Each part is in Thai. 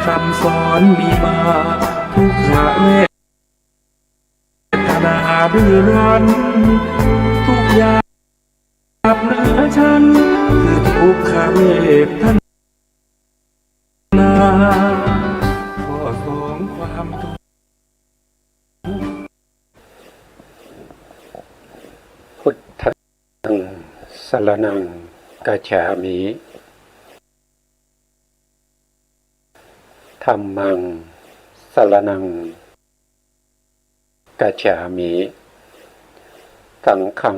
คำสอนมีมาทุกขเวทนาดื้อรั้นทุกอย่างเหนือฉันคือทุกขเวทนาข้อสองความทุกข์พุทธังสรณังกัจฉามิธัมมังสรณังกัจฉามิสังฆัง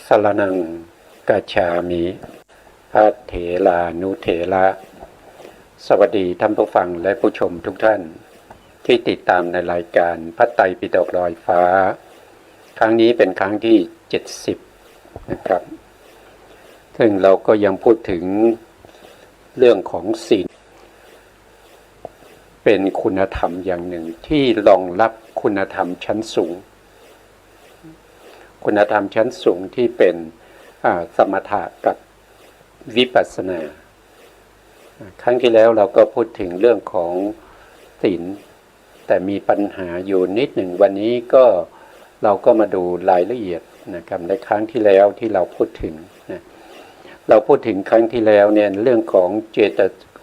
สรณังกัจฉามิพระเถรานุเถระสวัสดีท่านผู้ฟังและผู้ชมทุกท่านที่ติดตามในรายการพระไตรปิฎกลอยฟ้าครั้งนี้เป็นครั้งที่70นะครับซึ่งเราก็ยังพูดถึงเรื่องของศีลเป็นคุณธรรมอย่างหนึ่งที่รองรับคุณธรรมชั้นสูงคุณธรรมชั้นสูงที่เป็นสมถะกับวิปัสสนาครั้งที่แล้วเราก็พูดถึงเรื่องของศีลแต่มีปัญหาอยู่นิดหนึ่งวันนี้ก็เราก็มาดูรายละเอียดนะครับในครั้งที่แล้วที่เราพูดถึงนะเราพูดถึงครั้งที่แล้วเนี่ยเรื่องของ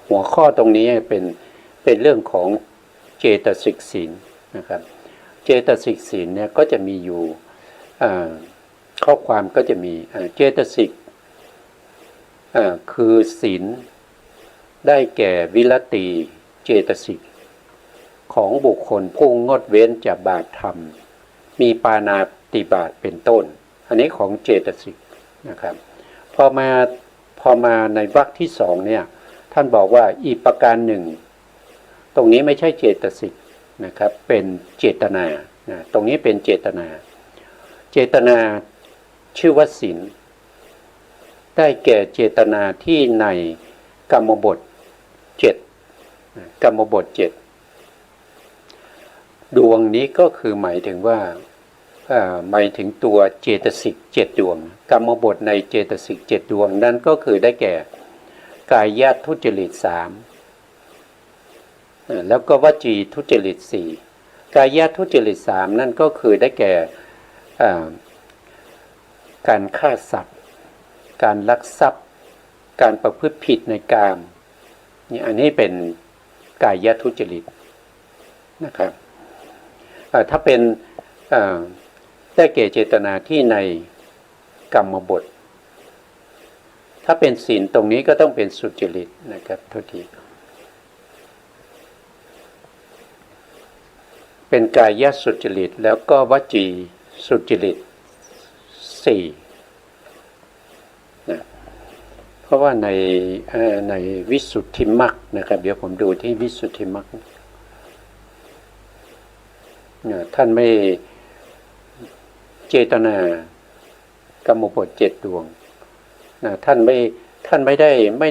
หัวข้อตรงนี้เป็นเรื่องของเจตสิกศีลนะครับเจตสิกศีลเนี่ยก็จะมีอยู่ข้อความก็จะมีเจตสิกคือศีลได้แก่วิรติเจตสิกของบุคคลผู้งดเว้นจากบาปธรรมมีปาณาติบาตเป็นต้นอันนี้ของเจตสิกนะครับพอมาในวรรคที่สองเนี่ยท่านบอกว่าอีกประการหนึ่งตรงนี้ไม่ใช่เจตสิกนะครับเป็นเจตนาตรงนี้เป็นเจตนาชื่อว่าศีลได้แก่เจตนาที่ในกรรมบท7กรรมบท7ดวงนี้ก็คือหมายถึงว่าหมายถึงตัวเจตสิก7ดวงกรรมบทในเจตสิก7ดวงนั้นก็คือได้แก่กายทุจริต3แล้วก็วจีทุจริต4กายทุจริต3นั่นก็คือได้แก่การฆ่าสัตว์การลักทรัพย์การประพฤติผิดในกามนี่อันนี้เป็นกายทุจริตนะครับถ้าเป็นได้แก่เจตนาที่ในกรรมบทถ้าเป็นศีลตรงนี้ก็ต้องเป็นสุจริตนะครับโทษทีเป็นกายสุจริตแล้วก็วจีสุจริต4นะเพราะว่าในวิสุทธิมรรคนะครับเดี๋ยวผมดูที่วิสุทธิมรรคท่านไม่เจตนากรรมบท7ดวงนะท่านไม่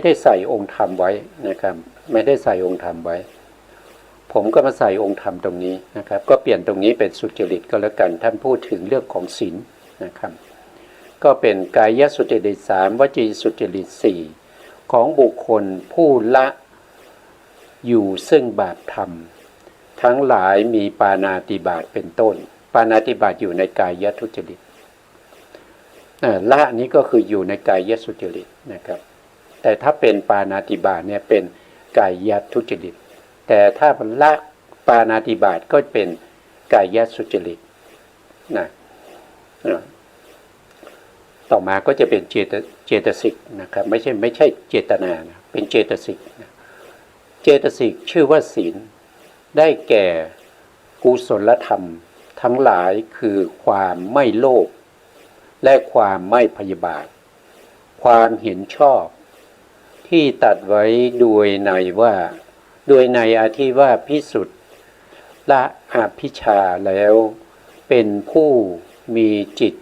ได้ใส่องค์ธรรมไว้นะครับไม่ได้ใส่องค์ธรรมไว้ผมก็มาใส่องค์ธรรมตรงนี้นะครับก็เปลี่ยนตรงนี้เป็นสุจริตก็แล้วกันท่านพูดถึงเรื่องของศีลนะครับก็เป็นกายสุจริต3วจีสุจริต4ของบุคคลผู้ละอยู่ซึ่งบาปธรรมทั้งหลายมีปาณาติบาตเป็นต้นปาณาติบาตอยู่ในกายทุจริตละนี้ก็คืออยู่ในกายสุจริตนะครับแต่ถ้าเป็นปาณาติบาตเนี่ยเป็นกายทุจริตแต่ถ้าละปาณาติบาตก็เป็นกายสุจริตนะต่อมาก็จะเป็นเจตสิกนะครับไม่ใช่เจตนานะเป็นเจตสิกนะเจตสิกชื่อว่าศีลได้แก่กุศลธรรมทั้งหลายคือความไม่โลภและความไม่พยาบาทความเห็นชอบที่ตัดไว้โดยในอาทิว่าภิกษุละอภิชฌาแล้วเป็นผู้มีจิต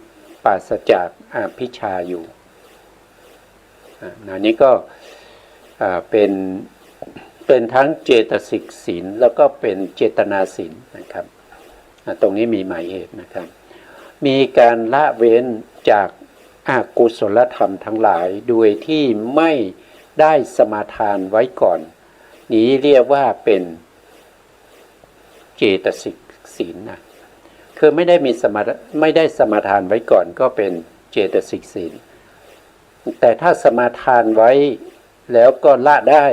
ปราศจากอภิชฌาอยู่นี่ก็เป็นทั้งเจตสิกศีลแล้วก็เป็นเจตนาศีลนะครับตรงนี้มีหมายเหตุนะครับมีการละเว้นจากอกุศลธรรมทั้งหลายโดยที่ไม่ ได้สมาทานไว้ก่อนนี้เรียกว่าเป็นเจตสิกศีลนะคือไม่ได้สมาทานไว้ก่อนก็เป็นเจตสิกศีลแต่ถ้าสมาทานไว้แล้วก็ละได้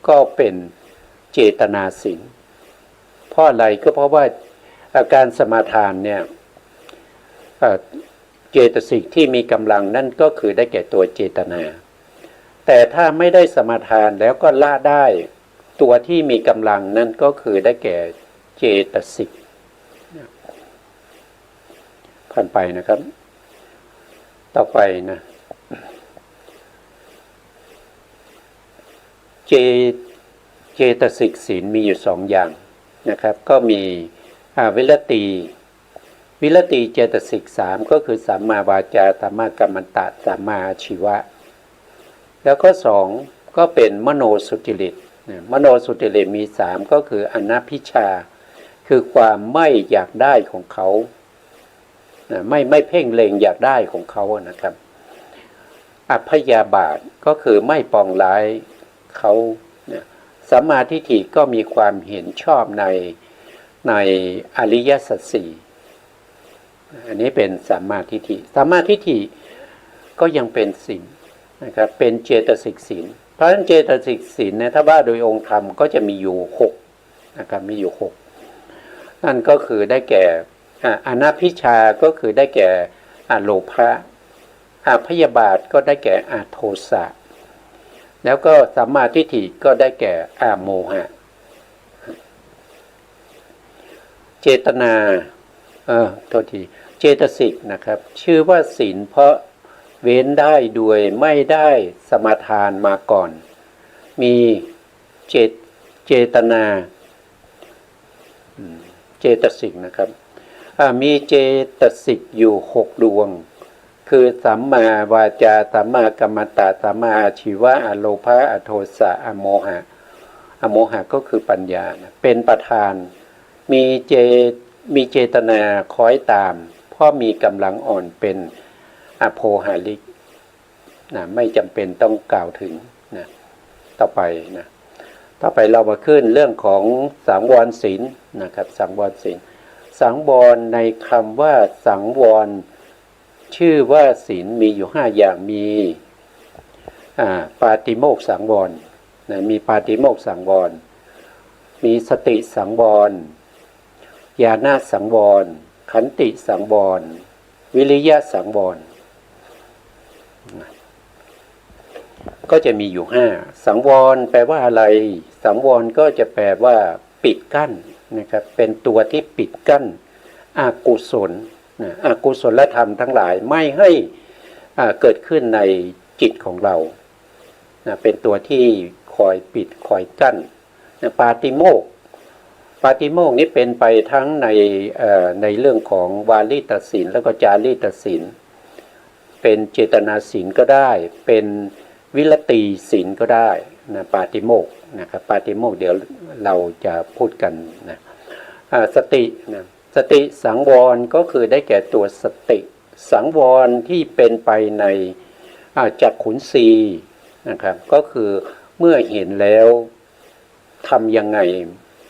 ก็เป็นเจตนาศีลเพราะอะไรก็เพราะว่าอาการสมาทานเนี่ยเจตสิกที่มีกำลังนั่นก็คือได้แก่ตัวเจตนาแต่ถ้าไม่ได้สมาทานแล้วก็ละได้ตัวที่มีกำลังนั่นก็คือได้แก่เจตสิกผ่านไปนะครับต่อไปนะเจตสิกศีลมีอยู่สองอย่างนะครับก็มีวิรติเจตสิกสามก็คือสัมมาวาจาสัมมากัมมันตะสัมมาอาชีวะแล้วก็สองก็เป็นมโนสุจริตมโนสุจริตมีสามก็คืออนัพพิชาคือความไม่อยากได้ของเขาไม่เพ่งเล็งอยากได้ของเขานะครับอพยาบาทก็คือไม่ปองร้ายเขาสัมมาทิฏฐิก็มีความเห็นชอบในอริยสัจสี่อันนี้เป็นสัมมาทิฏฐิสัมมาทิฏฐิก็ยังเป็นศีลนะครับเป็นเจตสิกศีลเพราะฉะนั้นเจตสิกศีลเนี่ยถ้าว่าโดยองค์ธรรมก็จะมีอยู่6นะครับมีอยู่6นั่นก็คือได้แก่อนัพพิชาก็คือได้แก่โลภะพยาบาทก็ได้แก่โทสะแล้วก็สัมมาทิฏฐิก็ได้แก่โมหะเจตนาโทษทีเจตสิกนะครับชื่อว่าศีลเพราะเว้นได้โดยไม่ได้สมาทานมาก่อนมีเจตนาเจตสิกนะครับมีเจตสิกอยู่6ดวงคือสัมมาวาจาสัมมากัมมันตะสัมมาอาชีวะอโลภะอโทสะอโมหะก็คือปัญญาเป็นประธานมีเจตนาคล้อยตามเพราะมีกำลังอ่อนเป็นอโภหาริกไม่จำเป็นต้องกล่าวถึงนะต่อไปเรามาขึ้นเรื่องของสังวรศีลนะครับสังวรศีลสังวรในคำว่าสังวรชื่อว่าศีลมีอยู่5อย่างมีปาติโมกข์สังวรมีปาติโมกข์สังวรมีสติสังวรญาณสังวรขันติสังวรวิริยะสังวรก็จะมีอยู่5สังวรแปลว่าอะไรสังวรก็จะแปลว่าปิดกั้นนะครับเป็นตัวที่ปิดกั้นอกุศลอกุศลธรรมทั้งหลายไม่ให้เกิดขึ้นในจิตของเราเป็นตัวที่คอยปิดคอยกั้นปาติโมกข์นี้เป็นไปทั้งในเรื่องของวาลีตศีลแล้วก็จารีตศีลเป็นเจตนาศีลก็ได้เป็นวิรติศีลก็ได้นะปาติโมกข์นะครับปาติโมกข์เดี๋ยวเราจะพูดกันนะสติสังวรก็คือได้แก่ตัวสติสังวรที่เป็นไปในจักขุนสีนะครับก็คือเมื่อเห็นแล้วทำยังไง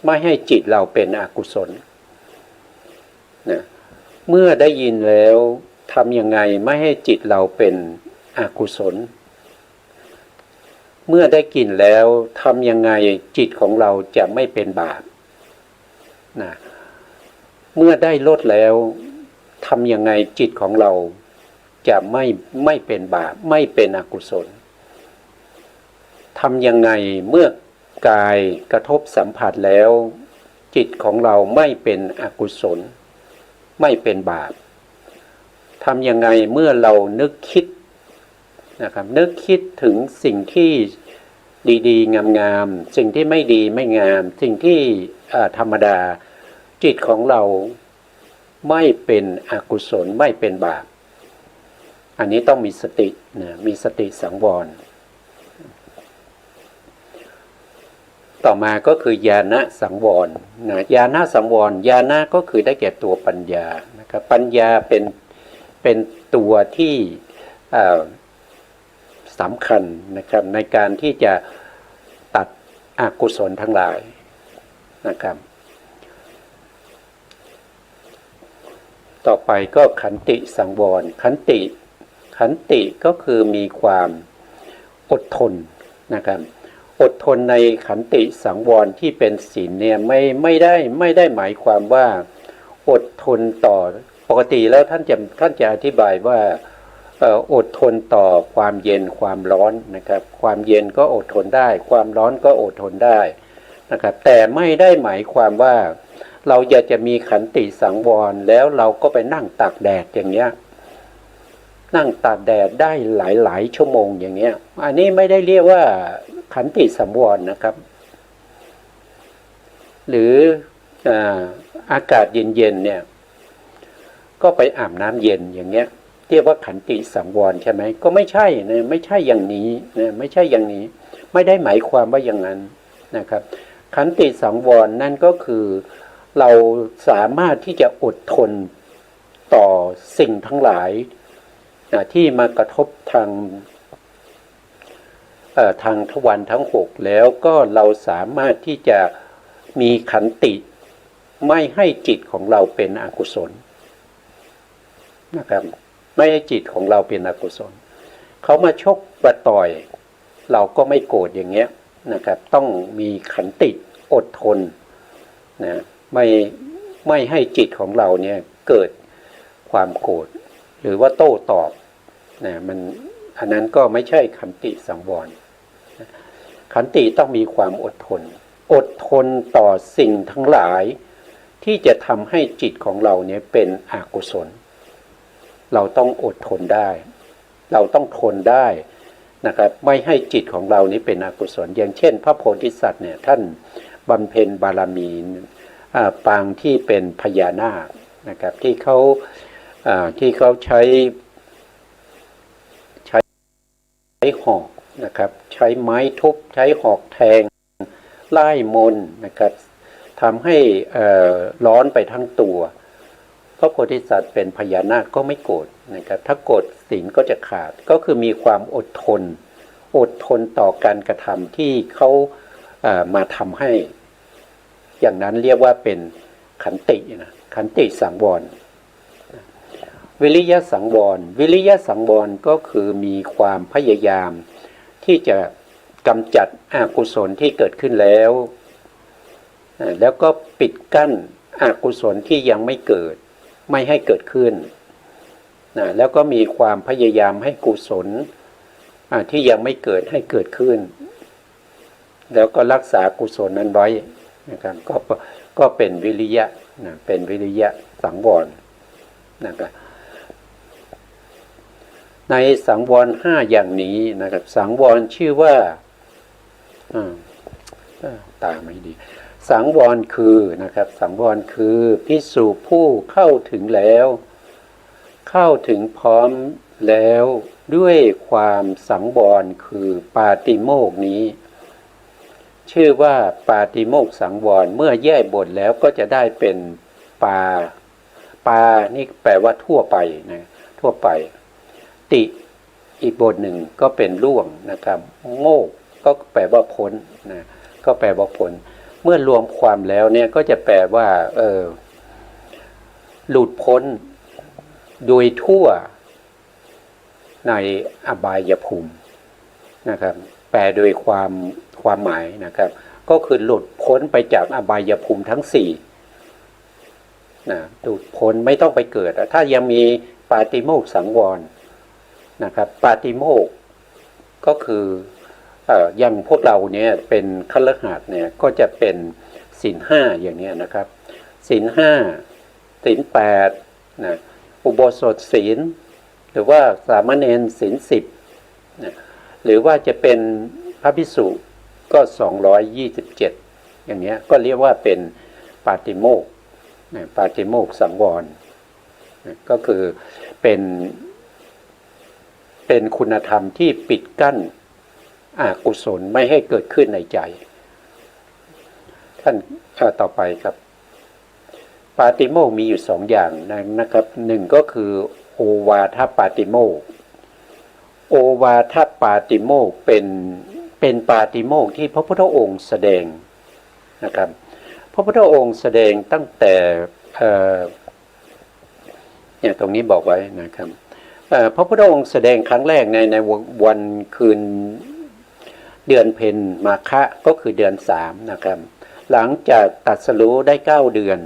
ไม่ให้จิตเราเป็นอกุศลนะเมื่อได้ยินแล้วทำยังไงไม่ให้จิตเราเป็นอกุศลเมื่อได้กลิ่นแล้วทำยังไงจิตของเราจะไม่เป็นบาปนะเมื่อได้รสแล้วทำยังไงจิตของเราจะไม่เป็นบาปไม่เป็นอกุศลทำยังไงเมื่อกายกระทบสัมผัสแล้วจิตของเราไม่เป็นอกุศลไม่เป็นบาปทำยังไงเมื่อเรานึกคิดนะครับนึกคิดถึงสิ่งที่ดีๆงามๆสิ่งที่ไม่ดีไม่งามสิ่งที่ธรรมดาจิตของเราไม่เป็นอกุศลไม่เป็นบาปอันนี้ต้องมีสตินะมีสติสังวรต่อมาก็คือญาณสังวรนะญาณสังวรญาณก็คือได้แก่ตัวปัญญานะครับปัญญาเป็นตัวที่ สำคัญนะครับในการที่จะตัดอกุศลทั้งหลายนะครับต่อไปก็ขันติสังวรขันติก็คือมีความอดทนนะครับอดทนในขันติสังวรที่เป็นศีลเนี่ยไม่ได้หมายความว่าอดทนต่อปกติแล้วท่านจะอธิบายว่าอดทนต่อความเย็นความร้อนนะครับความเย็นก็อดทนได้ความร้อนก็อดทนได้นะครับแต่ไม่ได้หมายความว่าเราอยากจะมีขันติสังวรแล้วเราก็ไปนั่งตากแดดอย่างเงี้ยนั่งตากแดดได้หลายชั่วโมงอย่างเงี้ยอันนี้ไม่ได้เรียกว่าขันติสังวรนะครับหรืออากาศเย็นๆเนี่ยก็ไปอาบน้ำเย็นอย่างเงี้ยเรียกว่าขันติสังวรใช่ไหมก็ไม่ใช่นะไม่ใช่อย่างนี้นะไม่ใช่อย่างนี้ไม่ได้หมายความว่าอย่างนั้นนะครับขันติสังวรนั่นก็คือเราสามารถที่จะอดทนต่อสิ่งทั้งหลายที่มากระทบทางทวารทั้ง6แล้วก็เราสามารถที่จะมีขันติไม่ให้จิตของเราเป็นอกุศลนะครับไม่ให้จิตของเราเป็นอกุศลเขามาชกมาต่อยเราก็ไม่โกรธอย่างเงี้ยนะครับต้องมีขันติอดทนนะไม่ให้จิตของเราเนี่ยเกิดความโกรธหรือว่าโต้ตอบนะอันนั้นก็ไม่ใช่ขันติสังวรขันติต้องมีความอดทนต่อสิ่งทั้งหลายที่จะทำให้จิตของเราเนี่ยเป็นอกุศลเราต้องอดทนได้เราต้องทนได้นะครับไม่ให้จิตของเรานี้เป็นอกุศลอย่างเช่นพระโพธิสัตว์เนี่ยท่านบำเพ็ญบารมีปางที่เป็นพญานาคนะครับที่เขาใช้หอกนะครับใช้ไม้ทุบใช้หอกแทงไล่มนนะครับทำให้ร้อนไปทั้งตัวพระโพธิสัตว์เป็นพญานาคก็ไม่โกรธนะครับถ้าโกรธศีลก็จะขาดก็คือมีความอดทนต่อการกระทำที่เขามาทำให้อย่างนั้นเรียกว่าเป็นขันตินะขันติสังวรวิริยะสังวรก็คือมีความพยายามที่จะกำจัดอกุศลที่เกิดขึ้นแล้วก็ปิดกั้นอกุศลที่ยังไม่เกิดไม่ให้เกิดขึ้นแล้วก็มีความพยายามให้กุศลที่ยังไม่เกิดให้เกิดขึ้นแล้วก็รักษากุศลนั้นไว้นะครับก็เป็นวิริยะเป็นวิริยะสังวรนะครับในสังวร5อย่างนี้นะครับสังวรชื่อว่าตาไม่ดีสังวรคือนะครับสังวรคือภิกษุผู้เข้าถึงพร้อมแล้วด้วยความสังวรคือปาติโมกข์นี้ชื่อว่าปาติโมกข์สังวรเมื่อแยกบทแล้วก็จะได้เป็นปานี่แปลว่าทั่วไปนะทั่วไปติอีกบทหนึ่งก็เป็นล่วงนะครับโง่ก็แปลว่าพ้นนะก็แปลว่าพ้นเมื่อรวมความแล้วเนี่ยก็จะแปลว่าหลุดพ้นโดยทั่วในอบายภูมินะครับแปลโดยความหมายนะครับก็คือหลุดพ้นไปจากอบายภูมิทั้ง4นะหลุดพ้นไม่ต้องไปเกิดถ้ายังมีปาติโมกข์สังวรนะครับปาติโมกข์ก็คืออย่างพวกเราเนี่ยเป็นคฤหัสถ์เนี่ยก็จะเป็นศีล5อย่างนี้นะครับศีล5ศีล8นะอุโบสถศีลหรือว่าสามเณรศีล10นะหรือว่าจะเป็นพระภิกษุก็227อย่างนี้ก็เรียกว่าเป็นปาติโมกข์ปาติโมกข์สังวรก็คือเป็นคุณธรรมที่ปิดกั้นอกุศลไม่ให้เกิดขึ้นในใจท่านต่อไปครับปาติโมกข์มีอยู่2อย่างนะครับ1ก็คือโอวาทปาติโมกข์ โอวาทปาติโมกข์เป็นปาติโมกข์ที่พระพุทธองค์แสดงนะครับพระพุทธองค์แสดงตั้งแต่เนี่ยตรงนี้บอกไว้นะครับพระพุทธองค์แสดงครั้งแรกในวันคืนเดือนเพ็ญมาฆะก็คือเดือน3นะครับหลังจากตรัสรู้ได้9เดือน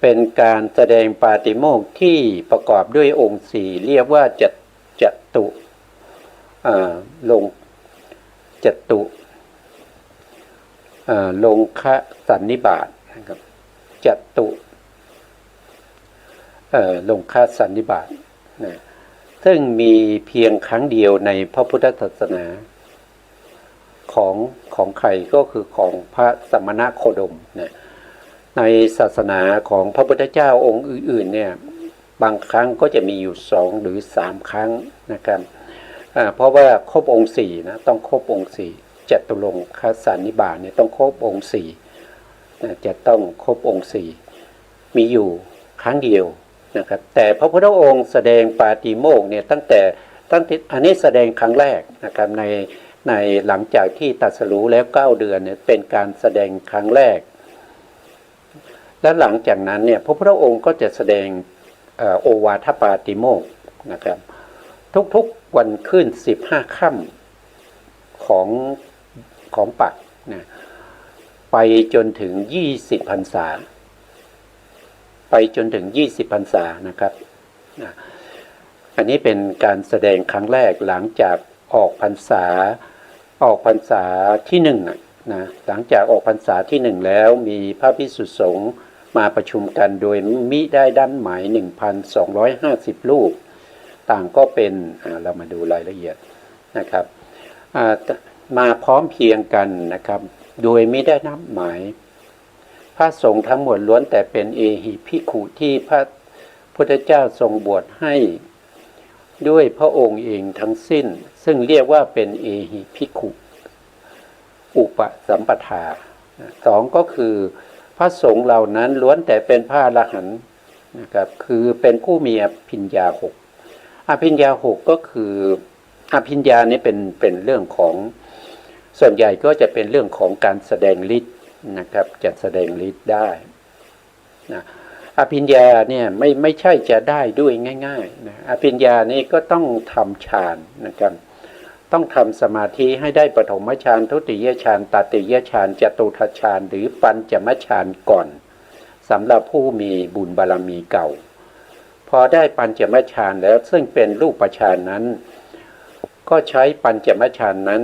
เป็นการแสดงปาติโมกข์ที่ประกอบด้วยองค์4เรียกว่าจตุลงคะสันนิบาตนะครับจตุลงคะสันนิบาตนะซึ่งมีเพียงครั้งเดียวในพระพุทธศาสนาของใครก็คือของพระสมณโคดมนะในศาสนาของพระพุทธเจ้าองค์อื่นๆเนี่ยบางครั้งก็จะมีอยู่2หรือ3ครั้งนะครับเพราะว่าครบองค์4นะต้องครบองค์4จตุรงคสันนิบาตเนี่ยต้องครบองค์4นะจะต้องครบองค์4มีอยู่ครั้งเดียวนะครับแต่พระพุทธองค์แสดงปาติโมกข์เนี่ยตั้งอันนี้แสดงครั้งแรกนะครับในหลังจากที่ตรัสรู้แล้ว9เดือนเนี่ยเป็นการแสดงครั้งแรกและหลังจากนั้นเนี่ยพระพุทธองค์ก็จะแสดงโอวาทปาติโมกข์นะครับทุกๆวันขึ้น15ค่ำของปักนะไปจนถึง20พรรษานะครับนะอันนี้เป็นการแสดงครั้งแรกหลังจากออกพรรษาที่1นะหลังจากออกพรรษาที่1แล้วมีพระภิกษุสงฆ์มาประชุมกันโดยมิได้ดั้นหมาย 1,250 รูปต่างก็เป็นเรามาดูรายละเอียดนะครับมาพร้อมเพรียงกันนะครับโดยไม่ได้นัดหมายพระสงฆ์ทั้งหมดล้วนแต่เป็นเอหิภิกขุที่พระพุทธเจ้าทรงบวชให้ด้วยพระองค์เองทั้งสิ้นซึ่งเรียกว่าเป็นเอหิภิกขุอุปสัมปทา2ก็คือพระสงฆ์เหล่านั้นล้วนแต่เป็นพระอรหันต์นะครับคือเป็นผู้มีอภิญญา6อภิญญา6ก็คืออภิญญานี้เป็นเรื่องของส่วนใหญ่ก็จะเป็นเรื่องของการแสดงฤทธิ์นะครับจะแสดงฤทธิ์ได้นะอภิญญาเนี่ยไม่ใช่จะได้ด้วยง่ายๆนะอภิญญานี้ก็ต้องทำฌานนะครับต้องทำสมาธิให้ได้ปฐมฌานทุติยฌานตติยฌานจตุตฌานหรือปัญจมฌานก่อนสำหรับผู้มีบุญบารมีเก่าพอได้ปัญจมฌานแล้วซึ่งเป็นรูปฌานนั้นก็ใช้ปัญจมฌานนั้น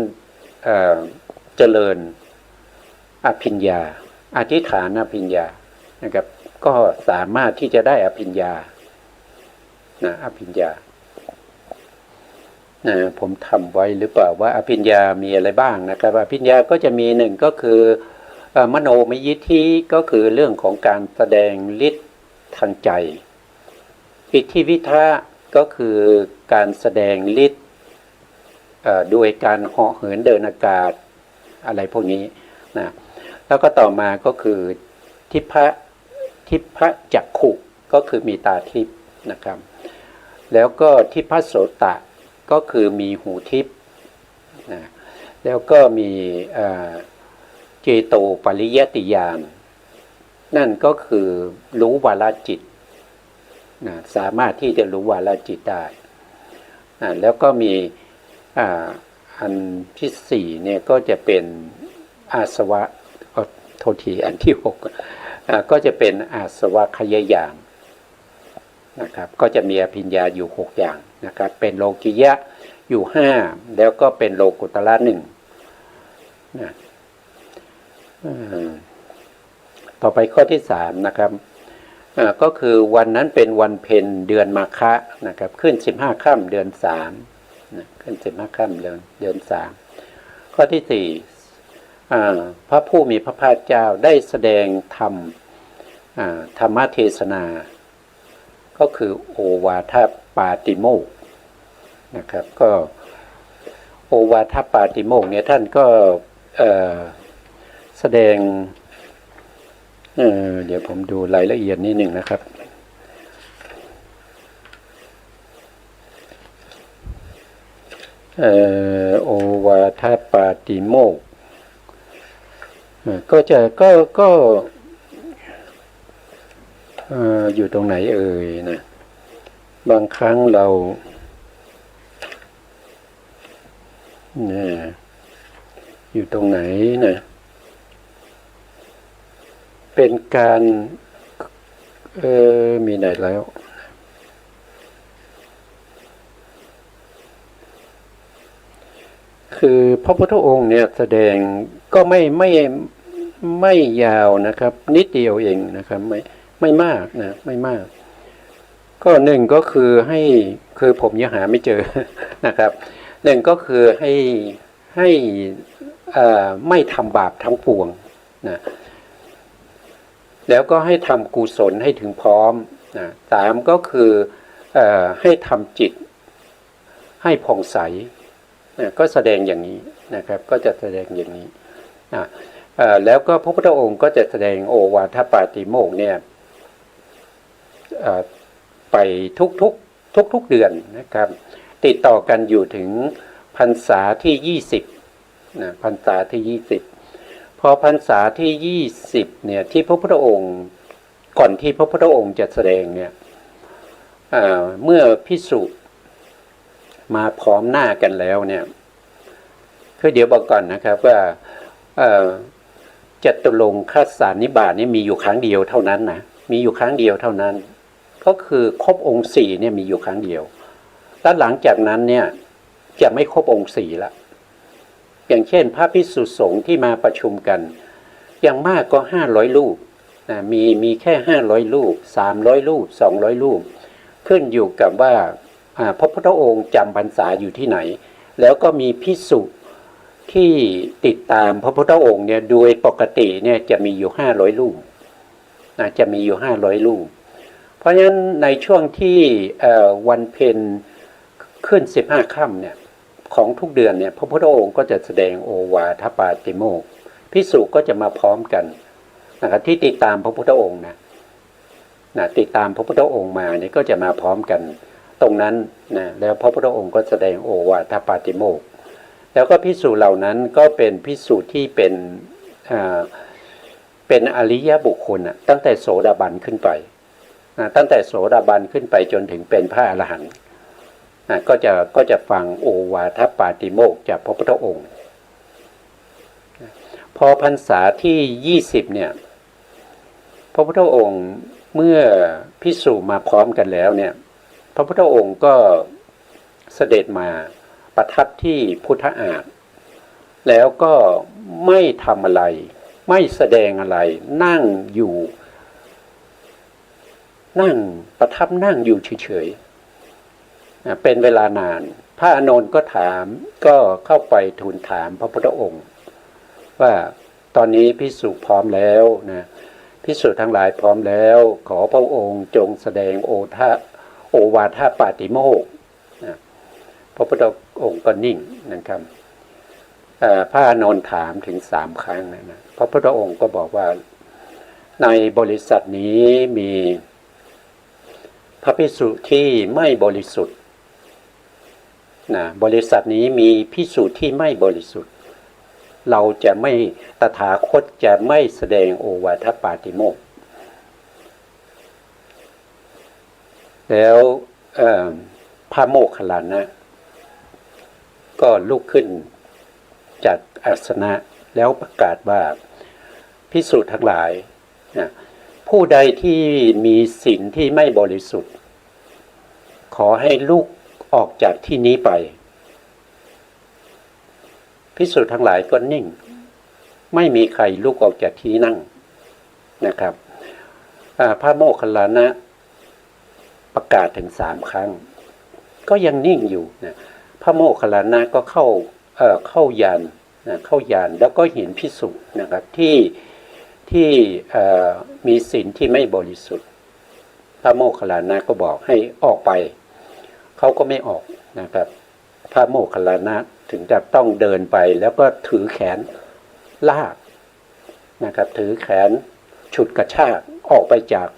เจริญอภิญญาอธิษฐานอภิญญานะครับก็สามารถที่จะได้อภิญญานะอภิญญาผมทำไว้หรือเปล่าว่าอภิญญามีอะไรบ้างนะครับอภิญญาก็จะมี1ก็คือมโนมยิทธิก็คือเรื่องของการแสดงฤทธิ์ทางใจอิทธิวิทะก็คือการแสดงฤทธิ์โดยการเหาะเหินเดินอากาศอะไรพวกนี้นะแล้วก็ต่อมาก็คือทิพะจักขุก็คือมีตาทิพย์นะครับแล้วก็ทิพโสตะก็คือมีหูทิพย์นะแล้วก็มีเจโตปริยติญาณนั่นก็คือรู้วาลจิตนะสามารถที่จะรู้วาลจิตได้แล้วก็มีอันที่4เนี่ยก็จะเป็นอาสวะโทษทีอันที่6ก็จะเป็นอาสวะขยญาณนะครับก็จะมีอภิญญาอยู่6อย่างนะครับเป็นโลกิยะอยู่5แล้วก็เป็นโลกุตระ1นะต่อไปข้อที่3นะครับก็คือวันนั้นเป็นวันเพ็ญเดือนมาฆะนะครับขึ้น15ค่ำเดือน3นะขึ้น15ค่ำเดือน3ข้อที่4พระผู้มีพระภาคเจ้าได้แสดงธรรมเทศนาก็คือโอวาทปาติโมกข์นะครับก็โอวาทปาติโมกข์เนี่ยท่านก็แสดงเดี๋ยวผมดูรายละเอียดนิดหนึ่งนะครับ โอวาทปาติโมกข์ก็จะก็อยู่ตรงไหนเอ่ยนะบางครั้งเราอยู่ตรงไหนนะเป็นการมีไหนแล้วคือพระพุทธองค์เนี่ยแสดงก็ไม่ยาวนะครับนิดเดียวเองนะครับไม่มากนะไม่มากก็หนึ่งก็คือให้คือผมยังหาไม่เจอนะครับหนึ่งก็คือให้ไม่ทำบาปทั้งปวงนะแล้วก็ให้ทำกุศลให้ถึงพร้อมนะสามก็คือให้ทำจิตให้ผ่องใสนะก็แสดงอย่างนี้นะครับก็จะแสดงอย่างนี้นะแล้วก็พระพุทธองค์ก็จะแสดงโอวาทปาติโมกข์เนี่ยไปทุกเดือนนะครับติดต่อกันอยู่ถึงพรรษาที่20นะพรรษาที่20พอพรรษาที่20เนี่ยที่พระพุทธองค์ก่อนที่พระพุทธองค์จะแสดงเนี่ยเมื่อภิกษุมาพร้อมหน้ากันแล้วเนี่ยคือเดี๋ยวบอกก่อนนะครับว่าจตุรงคสานิบาตนี่มีอยู่ครั้งเดียวเท่านั้นนะมีอยู่ครั้งเดียวเท่านั้นก็คือครบองค์4เนี่ยมีอยู่ครั้งเดียวแล้วหลังจากนั้นเนี่ยจะไม่ครบองค์4ละอย่างเช่นพระภิกษุสงฆ์ที่มาประชุมกันอย่างมากก็500รูปนะมีแค่500รูป300รูป200รูปขึ้นอยู่กับว่าพระพุทธองค์จำพรรษาอยู่ที่ไหนแล้วก็มีภิกษุที่ติดตามพระพุทธองค์เนี่ยโดยปกติเนี่ยจะมีอยู่500รูปจะมีอยู่500รูปเพราะฉะนั้นในช่วงที่วันเพ็ญขึ้น15ค่ำเนี่ยของทุกเดือนเนี่ยพระพุทธองค์ก็จะแสดงโอวาทปาติโมกข์ภิกษุก็จะมาพร้อมกันนะครับที่ติดตามพระพุทธองค์นะติดตามพระพุทธองค์มาเนี่ยก็จะมาพร้อมกันตรงนั้นนะแล้วพระพุทธองค์ก็แสดงโอวาทปาติโมกข์แล้วก็ภิกษุเหล่านั้นก็เป็นภิกษุที่เป็นอริยบุคคลตั้งแต่โสดาบันขึ้นไปตั้งแต่โสดาบันขึ้นไปจนถึงเป็นพระอรหันต์ก็จะฟังโอวาทปาติโมกข์จากพระพุทธองค์พอพรรษาที่20เนี่ยพระพุทธองค์เมื่อภิกษุมาพร้อมกันแล้วเนี่ยพระพุทธองค์ก็เสด็จมาประทับที่พุทธอาฏแล้วก็ไม่ทำอะไรไม่แสดงอะไรนั่งประทับนั่งอยู่เฉยๆเป็นเวลานานพระอานนท์ก็เข้าไปทูลถามพระพุทธองค์ว่าตอนนี้ภิกษุพร้อมแล้วนะภิกษุทั้งหลายพร้อมแล้วขอพระองค์จงแสดงโอวาทปาติโมกข์พระพุทธองค์ก็นิ่งนะครับพระอานนท์ถามถึง3ครั้งนะพระพุทธองค์ก็บอกว่าในบริษัทนี้มีพระภิกษุที่ไม่บริสุทธิ์นะบริษัทนี้มีภิกษุที่ไม่บริสุทธิ์เราจะไม่ตถาคตจะไม่แสดงโอวาทปาติโมกข์แล้วพระโมคคัลลานะก็ลุกขึ้นจากอาสนะแล้วประกาศว่าภิกษุทั้งหลายนะผู้ใดที่มีศีลที่ไม่บริสุทธิ์ขอให้ลุกออกจากที่นี้ไปภิกษุทั้งหลายก็นิ่งไม่มีใครลุกออกจากที่นั่งนะครับพระโมคคัลลานะประกาศถึง3ครั้งก็ยังนิ่งอยู่นะพระโมคคัลลานะก็เข้ายานแล้วก็เห็นภิกษุนะครับที่มีศีลที่ไม่บริสุทธิ์พระโมคคัลลานะก็บอกให้ออกไปเขาก็ไม่ออกนะครับพระโมคคัลลานะถึงจะต้องเดินไปแล้วก็ถือแขนลากนะครับถือแขนฉุดกระชากออกไปจาก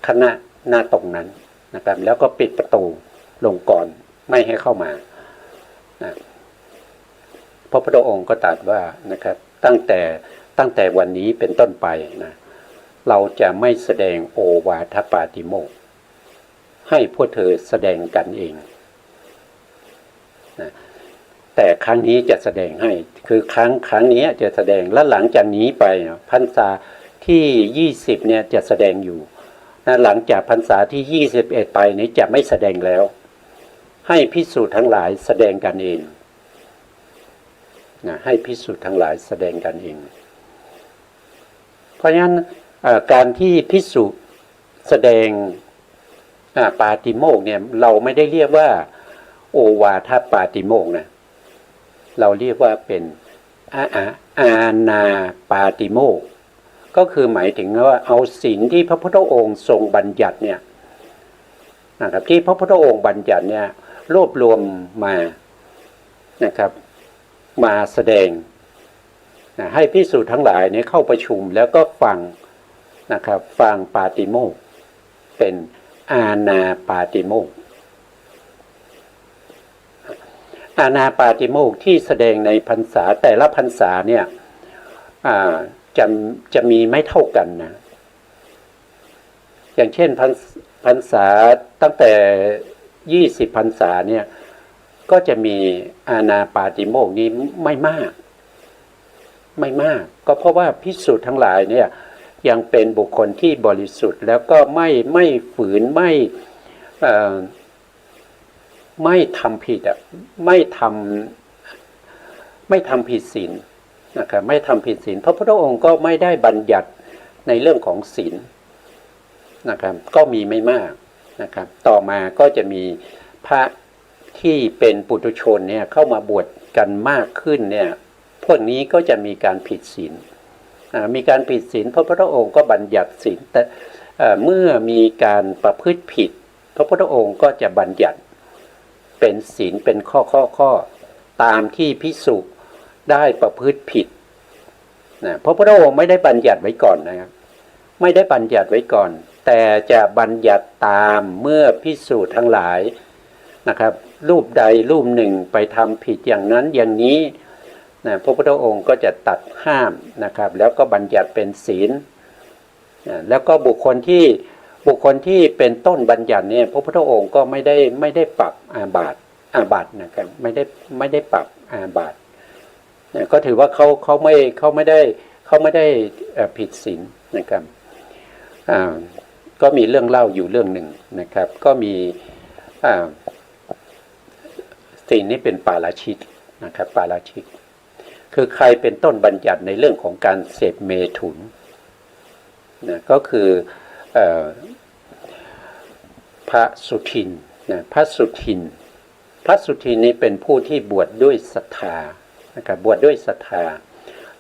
คณะหน้าตรงนั้นนะครับแล้วก็ปิดประตูลงก่อนไม่ให้เข้ามา นะพระพุทธองค์ก็ตรัสว่านะครับตั้งแต่วันนี้เป็นต้นไปนะเราจะไม่แสดงโอวาทปาติโมกข์ให้พวกเธอแสดงกันเองนะแต่ครั้งนี้จะแสดงให้คือครั้งนี้จะแสดงและหลังจากนี้ไปพรรษาที่20เนี่ยจะแสดงอยู่นะหลังจากพรรษาที่21ไปนี้จะไม่แสดงแล้วให้ภิกษุทั้งหลายแสดงกันเองนะให้ภิกษุทั้งหลายแสดงกันเองเพราะฉะนั้นการที่ภิกษุแสดงปาติโมกข์เนี่ยเราไม่ได้เรียกว่าโอวาทปาติโมกข์นะเราเรียกว่าเป็นอาณาปาติโมกข์ก็คือหมายถึงว่าเอาศีลที่พระพุทธองค์ทรงบัญญัติเนี่ยนะครับที่พระพุทธองค์บัญญัติเนี่ยรวบรวมมานะครับมาแสดงให้ภิกษุทั้งหลายเนี่ยเข้าประชุมแล้วก็ฟังนะครับฟังปาติโมกข์เป็นอาณาปาติโมกข์อาณาปาติโมกข์ที่แสดงในพรรษาแต่ละพรรษาเนี่ยจะมีไม่เท่ากันนะอย่างเช่นพรรษาตั้งแต่20พรรษาเนี่ยก็จะมีอาณาปาติโมกข์นี้ไม่มากก็เพราะว่าภิกษุทั้งหลายเนี่ยยังเป็นบุคคลที่บริสุทธิ์แล้วก็ไม่ฝืนไม่ทำผิดไม่ทำผิดศีลนะครับไม่ทำผิดศีลพระพุทธองค์ก็ไม่ได้บัญญัติในเรื่องของศีลนะครับก็มีไม่มากนะครับต่อมาก็จะมีพระที่เป็นปุถุชนเนี่ยเข้ามาบวชกันมากขึ้นเนี่ยพวกนี้ก็จะมีการผิดศีลมีการผิดศีลพระพุทธองค์ก็บัญญัติศีลแต่เมื่อมีการประพฤติผิดพระพุทธองค์ก็จะบัญญัติเป็นศีลเป็นข้อตามที่ภิกษุได้ประพฤติผิดนะพระพุทธองค์ไม่ได้บัญญัติไว้ก่อนนะครับไม่ได้บัญญัติไว้ก่อนแต่จะบัญญัติตามเมื่อภิกษุทั้งหลายนะครับรูปใดรูปหนึ่งไปทำผิดอย่างนั้นอย่างนี้นะพระพุทธองค์ก็จะตัดห้ามนะครับแล้วก็บัญญัติเป็นศีลแล้วก็บุคคลที่เป็นต้นบัญญัติเนี่ยพระพุทธองค์ก็ไม่ได้ปรับอาบัตินะครับไม่ได้ปรับอาบัติก็ถือว่าเขาไม่ได้ผิดศีลนะครับก็มีเรื่องเล่าอยู่เรื่องหนึ่งนะครับก็มีศีลนี้เป็นปาราชิกนะครับปาราชิกคือใครเป็นต้นบัญญัติในเรื่องของการเสพเมถุนนะก็คือพระสุทินนะพระสุทินนี้เป็นผู้ที่บวชด้วยศรัทธานะครับบวชด้วยศรัทธา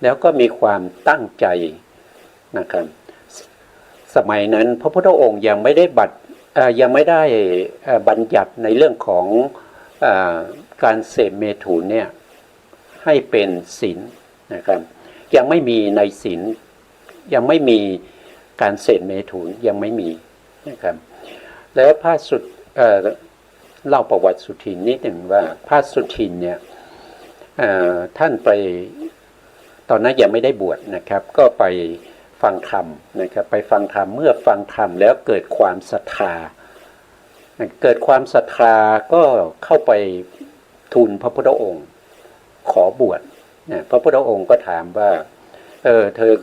แล้วก็มีความตั้งใจนะครับสมัยนั้นพระพุทธองค์ยังไม่ได้บัญญัติในเรื่องของการเสพเมถุนเนี่ยให้เป็นศีลนะครับยังไม่มีในศีลยังไม่มีการเสพเมถุนยังไม่มีนะครับแล้วพระสุทเล่าประวัติสุทินนิดหนึ่งว่าพระสุทินเนี่ยท่านไปตอนนั้นยังไม่ได้บวชนะครับก็ไปฟังธรรมนะครับไปฟังธรรมเมื่อฟังธรรมแล้วเกิดความศรัทธาก็เข้าไปทูลพระพุทธองค์ขอบวชนะพระพุทธองค์ก็ถามว่าเธอ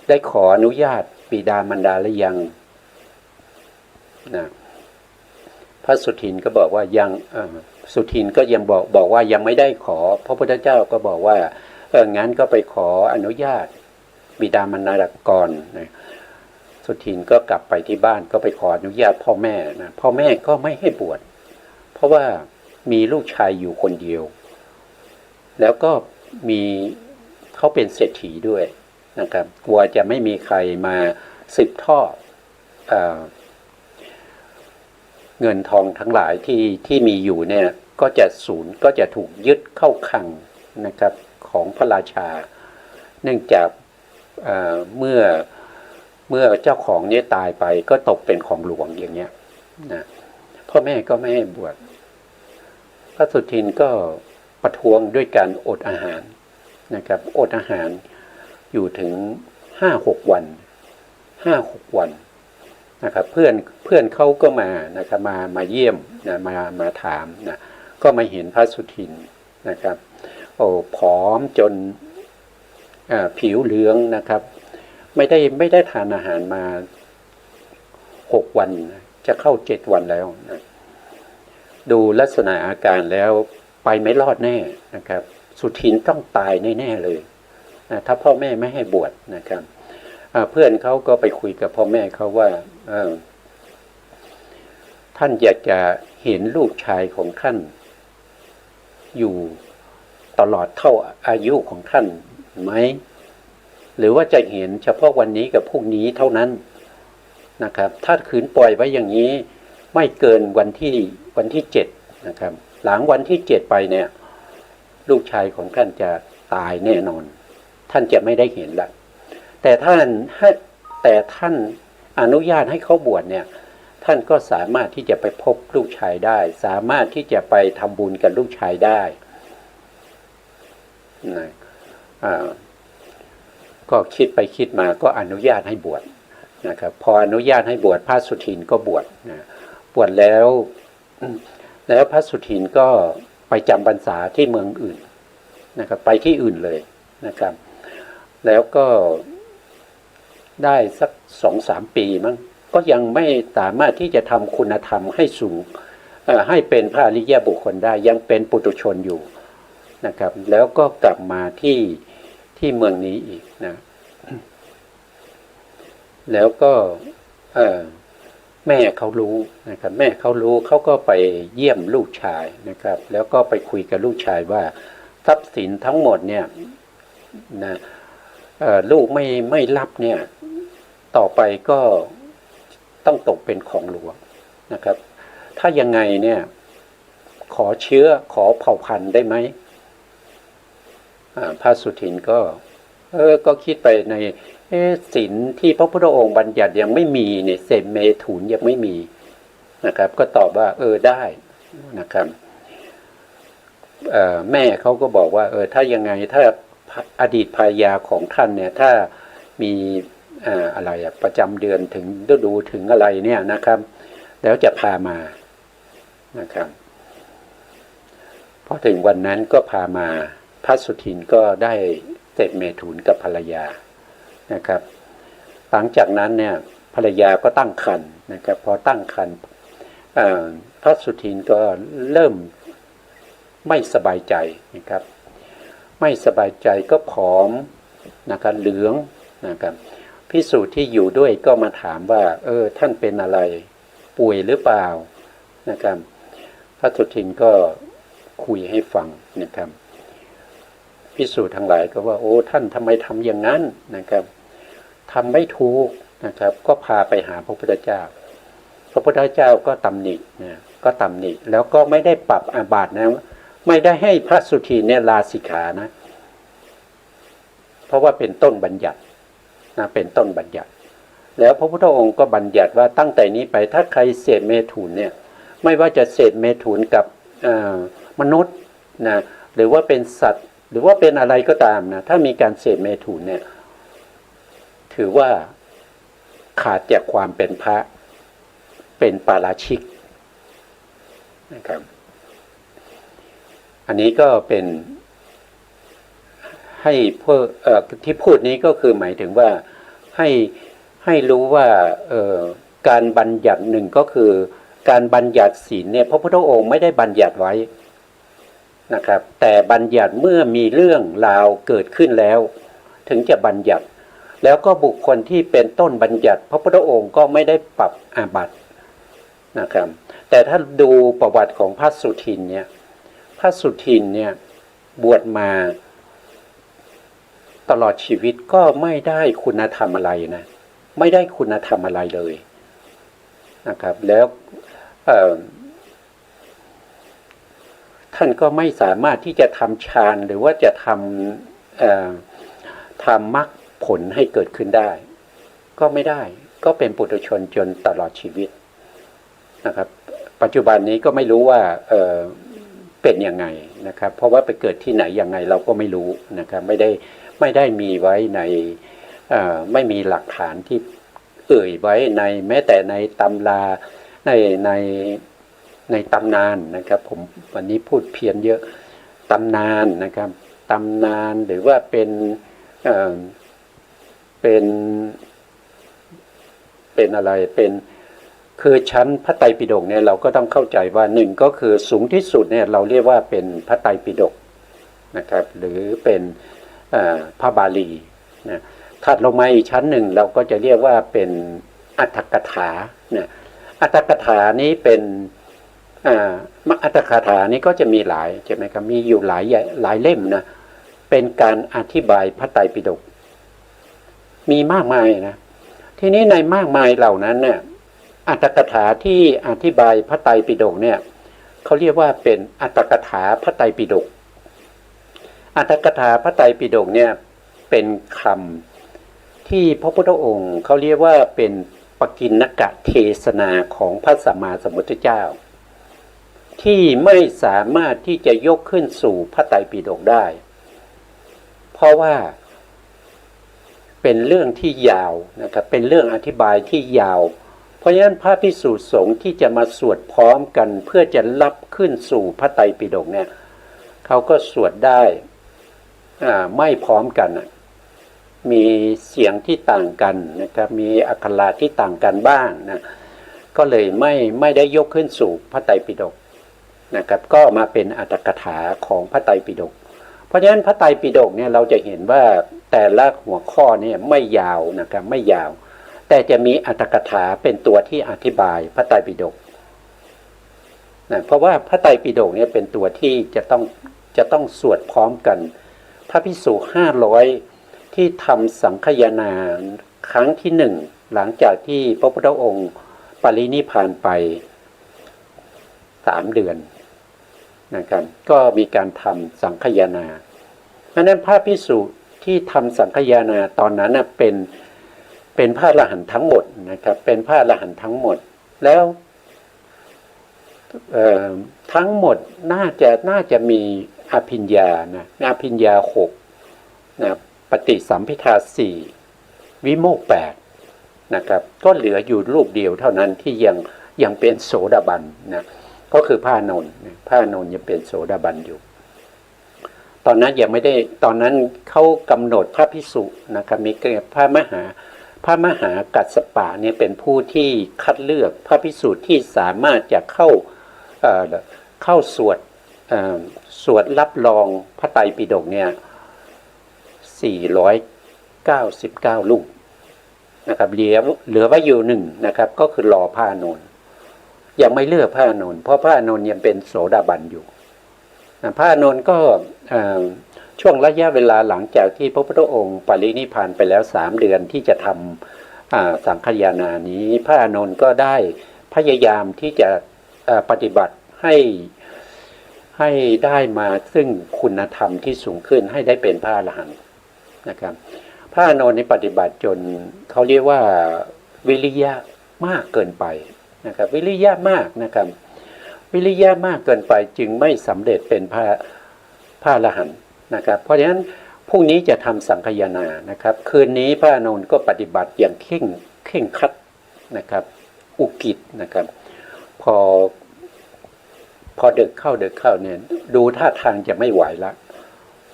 ได้ขออนุญาตบิดามารดาหรือยังนะพระสุทินก็บอกว่ายังสุทินก็ยังบอกว่ายังไม่ได้ขอพระพุทธเจ้าก็บอกว่างั้นก็ไปขออนุญาตบิดามารดาก่อนนะสุทินก็กลับไปที่บ้านก็ไปขออนุญาตพ่อแม่นะพ่อแม่ก็ไม่ให้บวชเพราะว่ามีลูกชายอยู่คนเดียวแล้วก็เขาเป็นเศรษฐีด้วยนะครับกลัวจะไม่มีใครมาสืบทอดเงินทองทั้งหลายที่มีอยู่เนี่ยก็จะถูกยึดเข้าคลังนะครับของพระราชาเนื่องจากเมื่อเจ้าของเนี่ยตายไปก็ตกเป็นของหลวงอย่างเงี้ยนะพ่อแม่ก็ไม่ให้บวชพระสุทินก็ ประท้วงด้วยการอดอาหารนะครับอดอาหารอยู่ถึง5-6 วัน5-6 วันนะครับเพื่อนเขาก็มานะครับมาเยี่ยมนะมาถามนะก็มาเห็นพระสุทินนะครับโอ้ผอมจนผิวเหลืองนะครับไม่ได้ทานอาหารมา6 วันจะเข้า7 วันแล้วนะดูลักษณะอาการแล้วไปไม่รอดแน่นะครับสุทินต้องตายแน่ๆเลยนะถ้าพ่อแม่ไม่ให้บวชนะครับเพื่อนเขาก็ไปคุยกับพ่อแม่เขาว่าท่านอยากจะเห็นลูกชายของท่านอยู่ตลอดเท่าอายุของท่านไหมหรือว่าจะเห็นเฉพาะวันนี้กับพรุ่งนี้เท่านั้นนะครับถ้าขืนปล่อยไว้อย่างนี้ไม่เกินวันที่7นะครับหลังวันที่7ไปเนี่ยลูกชายของท่านจะตายแน่นอนท่านจะไม่ได้เห็นละแต่ท่านอนุญาตให้เขาบวชเนี่ยท่านก็สามารถที่จะไปพบลูกชายได้สามารถที่จะไปทำบุญกับลูกชายได้นะก็คิดไปคิดมาก็อนุญาตให้บวชนะครับพออนุญาตให้บวชพระสุทินก็บวชนะบวชแล้วพระสุทินก็ไปจำพรรษาที่เมืองอื่นนะครับไปที่อื่นเลยนะครับแล้วก็ได้สัก2-3 ปีมั้งก็ยังไม่สามารถที่จะทำคุณธรรมให้สูงให้เป็นพระอริยบุคคลได้ยังเป็นปุถุชนอยู่นะครับแล้วก็กลับมาที่เมืองนี้อีกนะแล้วก็แม่เขารู้นะครับแม่เขารู้เขาก็ไปเยี่ยมลูกชายนะครับแล้วก็ไปคุยกับลูกชายว่าทรัพย์สินทั้งหมดเนี่ยนะลูกไม่รับเนี่ยต่อไปก็ต้องตกเป็นของหลวงนะครับถ้ายังไงเนี่ยขอเชื้อขอเผ่าพันธุ์ได้ไหมพระสุทินก็คิดไปในศีลที่พระพุทธองค์บัญญัติยังไม่มีเนี่ยเสพเมถุนยังไม่มีนะครับก็ตอบว่าได้นะครับแม่เขาก็บอกว่าถ้ายังไงถ้าอดีตภรรยาของท่านเนี่ยถ้ามีอะไรประจำเดือนถึงฤดูถึงอะไรเนี่ยนะครับแล้วจะพามานะครับพอถึงวันนั้นก็พามาพระสุทินก็ได้เสพเมถุนกับภรรยานะครับหลังจากนั้นเนี่ยภรรยาก็ตั้งครรภ์นะครับพอตั้งครรภ์พระสุทินก็เริ่มไม่สบายใจนะครับไม่สบายใจก็ผอมนะครับเหลืองนะครับภิกษุที่อยู่ด้วยก็มาถามว่าท่านเป็นอะไรป่วยหรือเปล่านะครับพระสุทินก็คุยให้ฟังนะครับภิกษุทั้งหลายก็ว่าท่านทำไมทำอย่างนั้นนะครับทำไม่ถูกนะครับก็พาไปหาพระพุทธเจ้าพระพุทธเจ้าก็ตำหนินะก็ตำหนิแล้วก็ไม่ได้ปรับอาบัตินะไม่ได้ให้พระสุทินเนี่ยลาสิกขานะเพราะว่าเป็นต้นบัญญัตินะเป็นต้นบัญญัติแล้วพระพุทธองค์ก็บัญญัติว่าตั้งแต่นี้ไปถ้าใครเสพเมถุนเนี่ยไม่ว่าจะเสพเมถุนกับมนุษย์นะหรือว่าเป็นสัตว์หรือว่าเป็นอะไรก็ตามนะถ้ามีการเสพเมถุนเนี่ยถือว่าขาดจากความเป็นพระเป็นปาราชิกนะครับอันนี้ก็เป็นให้ที่พูดนี้ก็คือหมายถึงว่าให้รู้ว่าการบัญญัติหนึ่งก็คือการบัญญัติศีลเนี่ยพระพุทธองค์ไม่ได้บัญญัติไว้นะครับแต่บัญญัติเมื่อมีเรื่องราวเกิดขึ้นแล้วถึงจะบัญญัติแล้วก็บุคคลที่เป็นต้นบัญญัติพระพุทธองค์ก็ไม่ได้ปรับอาบัตินะครับแต่ถ้าดูประวัติของพระสุทินเนี่ยพระสุทินเนี่ยบวชมาตลอดชีวิตก็ไม่ได้คุณธรรมอะไรนะไม่ได้คุณธรรมอะไรเลยนะครับแล้วท่านก็ไม่สามารถที่จะทำฌานหรือว่าจะทำมรรคผลให้เกิดขึ้นได้ก็ไม่ได้ก็เป็นปุถุชนจนตลอดชีวิตนะครับปัจจุบันนี้ก็ไม่รู้ว่า เป็นยังไงนะครับ เพราะว่าไปเกิดที่ไหนยังไงเราก็ไม่รู้นะครับไม่ได้มีไว้ในไม่มีหลักฐานที่เอ่ยไว้ในแม้แต่ในตำราในในในตำนานนะครับผมวันนี้พูดเพี้ยนเยอะตำนานนะครับตำนานหรือว่าเป็นอะไรเป็นคือชั้นพระไตรปิฎกเนี่ยเราก็ต้องเข้าใจว่าหนึ่งก็คือสูงที่สุดเนี่ยเราเรียกว่าเป็นพระไตรปิฎกนะครับหรือเป็นพระบาลีนะถัดลงมาอีกชั้นหนึ่งเราก็จะเรียกว่าเป็นอรรถกถาเนี่ยอรรถกถานี้เป็นอรรถกถานี้ก็จะมีหลายใช่ไหมครับมีอยู่หลายเล่มนะเป็นการอธิบายพระไตรปิฎกมีมากมายนะทีนี้ในมากมายเหล่านั้นเนี่ยอรรถกถาที่อธิบายพระไตรปิฎกเนี่ยเขาเรียกว่าเป็นอรรถกถาพระไตรปิฎกอรรถกถาพระไตรปิฎกเนี่ยเป็นคำที่พระพุทธองค์เขาเรียกว่าเป็นปกิณกเทศนาของพระสัมมาสัมพุทธเจ้าที่ไม่สามารถที่จะยกขึ้นสู่พระไตรปิฎกได้เพราะว่าเป็นเรื่องที่ยาวนะครับเป็นเรื่องอธิบายที่ยาวเพราะฉะนั้นพระภิกษุสงฆ์ที่จะมาสวดพร้อมกันเพื่อจะรับขึ้นสู่พระไตรปิฎกเนี่ยเขาก็สวดได้ไม่พร้อมกันมีเสียงที่ต่างกันนะครับมีอักขระที่ต่างกันบ้างนะก็เลยไม่ได้ยกขึ้นสู่พระไตรปิฎกนะครับก็มาเป็นอรรถกถาของพระไตรปิฎกเพราะฉะนั้นพระไตรปิฎกเนี่ยเราจะเห็นว่าแต่ละหัวข้อเนี่ยไม่ยาวนะครับไม่ยาวแต่จะมีอรรถกถาเป็นตัวที่อธิบายพระไตรปิฎกนะเพราะว่าพระไตรปิฎกเนี่ยเป็นตัวที่จะต้องสวดพร้อมกันพระภิกษุ500ที่ทำสังฆยนาครั้งที่หนึ่งหลังจากที่พระพุทธองค์ปรินิพพานไป3 เดือนนะครับก็มีการทำสังฆยนาเพราะนั้นพระภิกษุที่ทำสังฆยนาตอนนั้นเป็นพระอรหันต์ทั้งหมดนะครับเป็นพระอรหันต์ทั้งหมดแล้วทั้งหมดน่าจะมีอภิญญานะอภิญญา6นะปฏิสัมภิทา4วิโมกข์8นะครับก็เหลืออยู่รูปเดียวเท่านั้นที่ยังเป็นโสดาบันนะก็คือพระอานนท์ยังเป็นโสดาบันอยู่ตอนนั้นยังไม่ได้ตอนนั้นเขากำหนดพระภิกษุนะครับมีพระมหากัสสปะเนี่ยเป็นผู้ที่คัดเลือกพระภิกษุที่สามารถจะเข้าสวดรับรองพระไตรปิฎกเนี่ย499 รูปนะครับเหลือไว้อยู่หนึ่งนะครับก็คือรอพระอานนท์ยังไม่เลือกพระอานนท์เพราะพระอานนท์ยังเป็นโสดาบันอยู่พระอานนท์ก็ช่วงระยะเวลาหลังจากที่พระพุทธองค์ปรินิพพานไปแล้ว3 เดือนที่จะทำสังฆยานานี้พระอานนท์ก็ได้พยายามที่จะปฏิบัติให้ได้มาซึ่งคุณธรรมที่สูงขึ้นให้ได้เป็นพระอรหันต์นะครับพระอานนท์นี้ปฏิบัติจนเขาเรียกว่าวิริยะมากเกินไปนะครับวิริยะมากนะครับวิริยะมากเกินไปจึงไม่สำเร็จเป็นพระอรหันต์นะครับเพราะฉะนั้นพรุ่งนี้จะทำสังฆยนานะครับคืนนี้พระอานนท์ก็ปฏิบัติอย่างเคร่งครัดนะครับอุกิจนะครับพอดึกเข้าเนี่ยดูท่าทางจะไม่ไหวแล้ว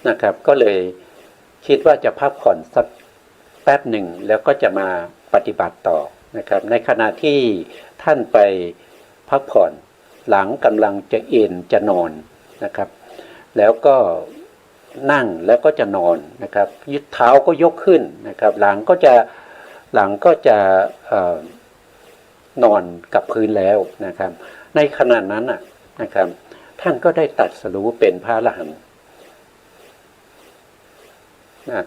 นะครับก็เลยคิดว่าจะพักผ่อนสักแป๊บหนึ่งแล้วก็จะมาปฏิบัติต่อนะครับในขณะที่ท่านไปพักผ่อนหลังกำลังจะเอนจะนอนนะครับแล้วก็นั่งแล้วก็จะนอนนะครับยึดเท้าก็ยกขึ้นนะครับหลังก็จะนอนกับพื้นแล้วนะครับในขณะนั้นนะครับท่านก็ได้ตรัสรู้เป็นพระอรหันต์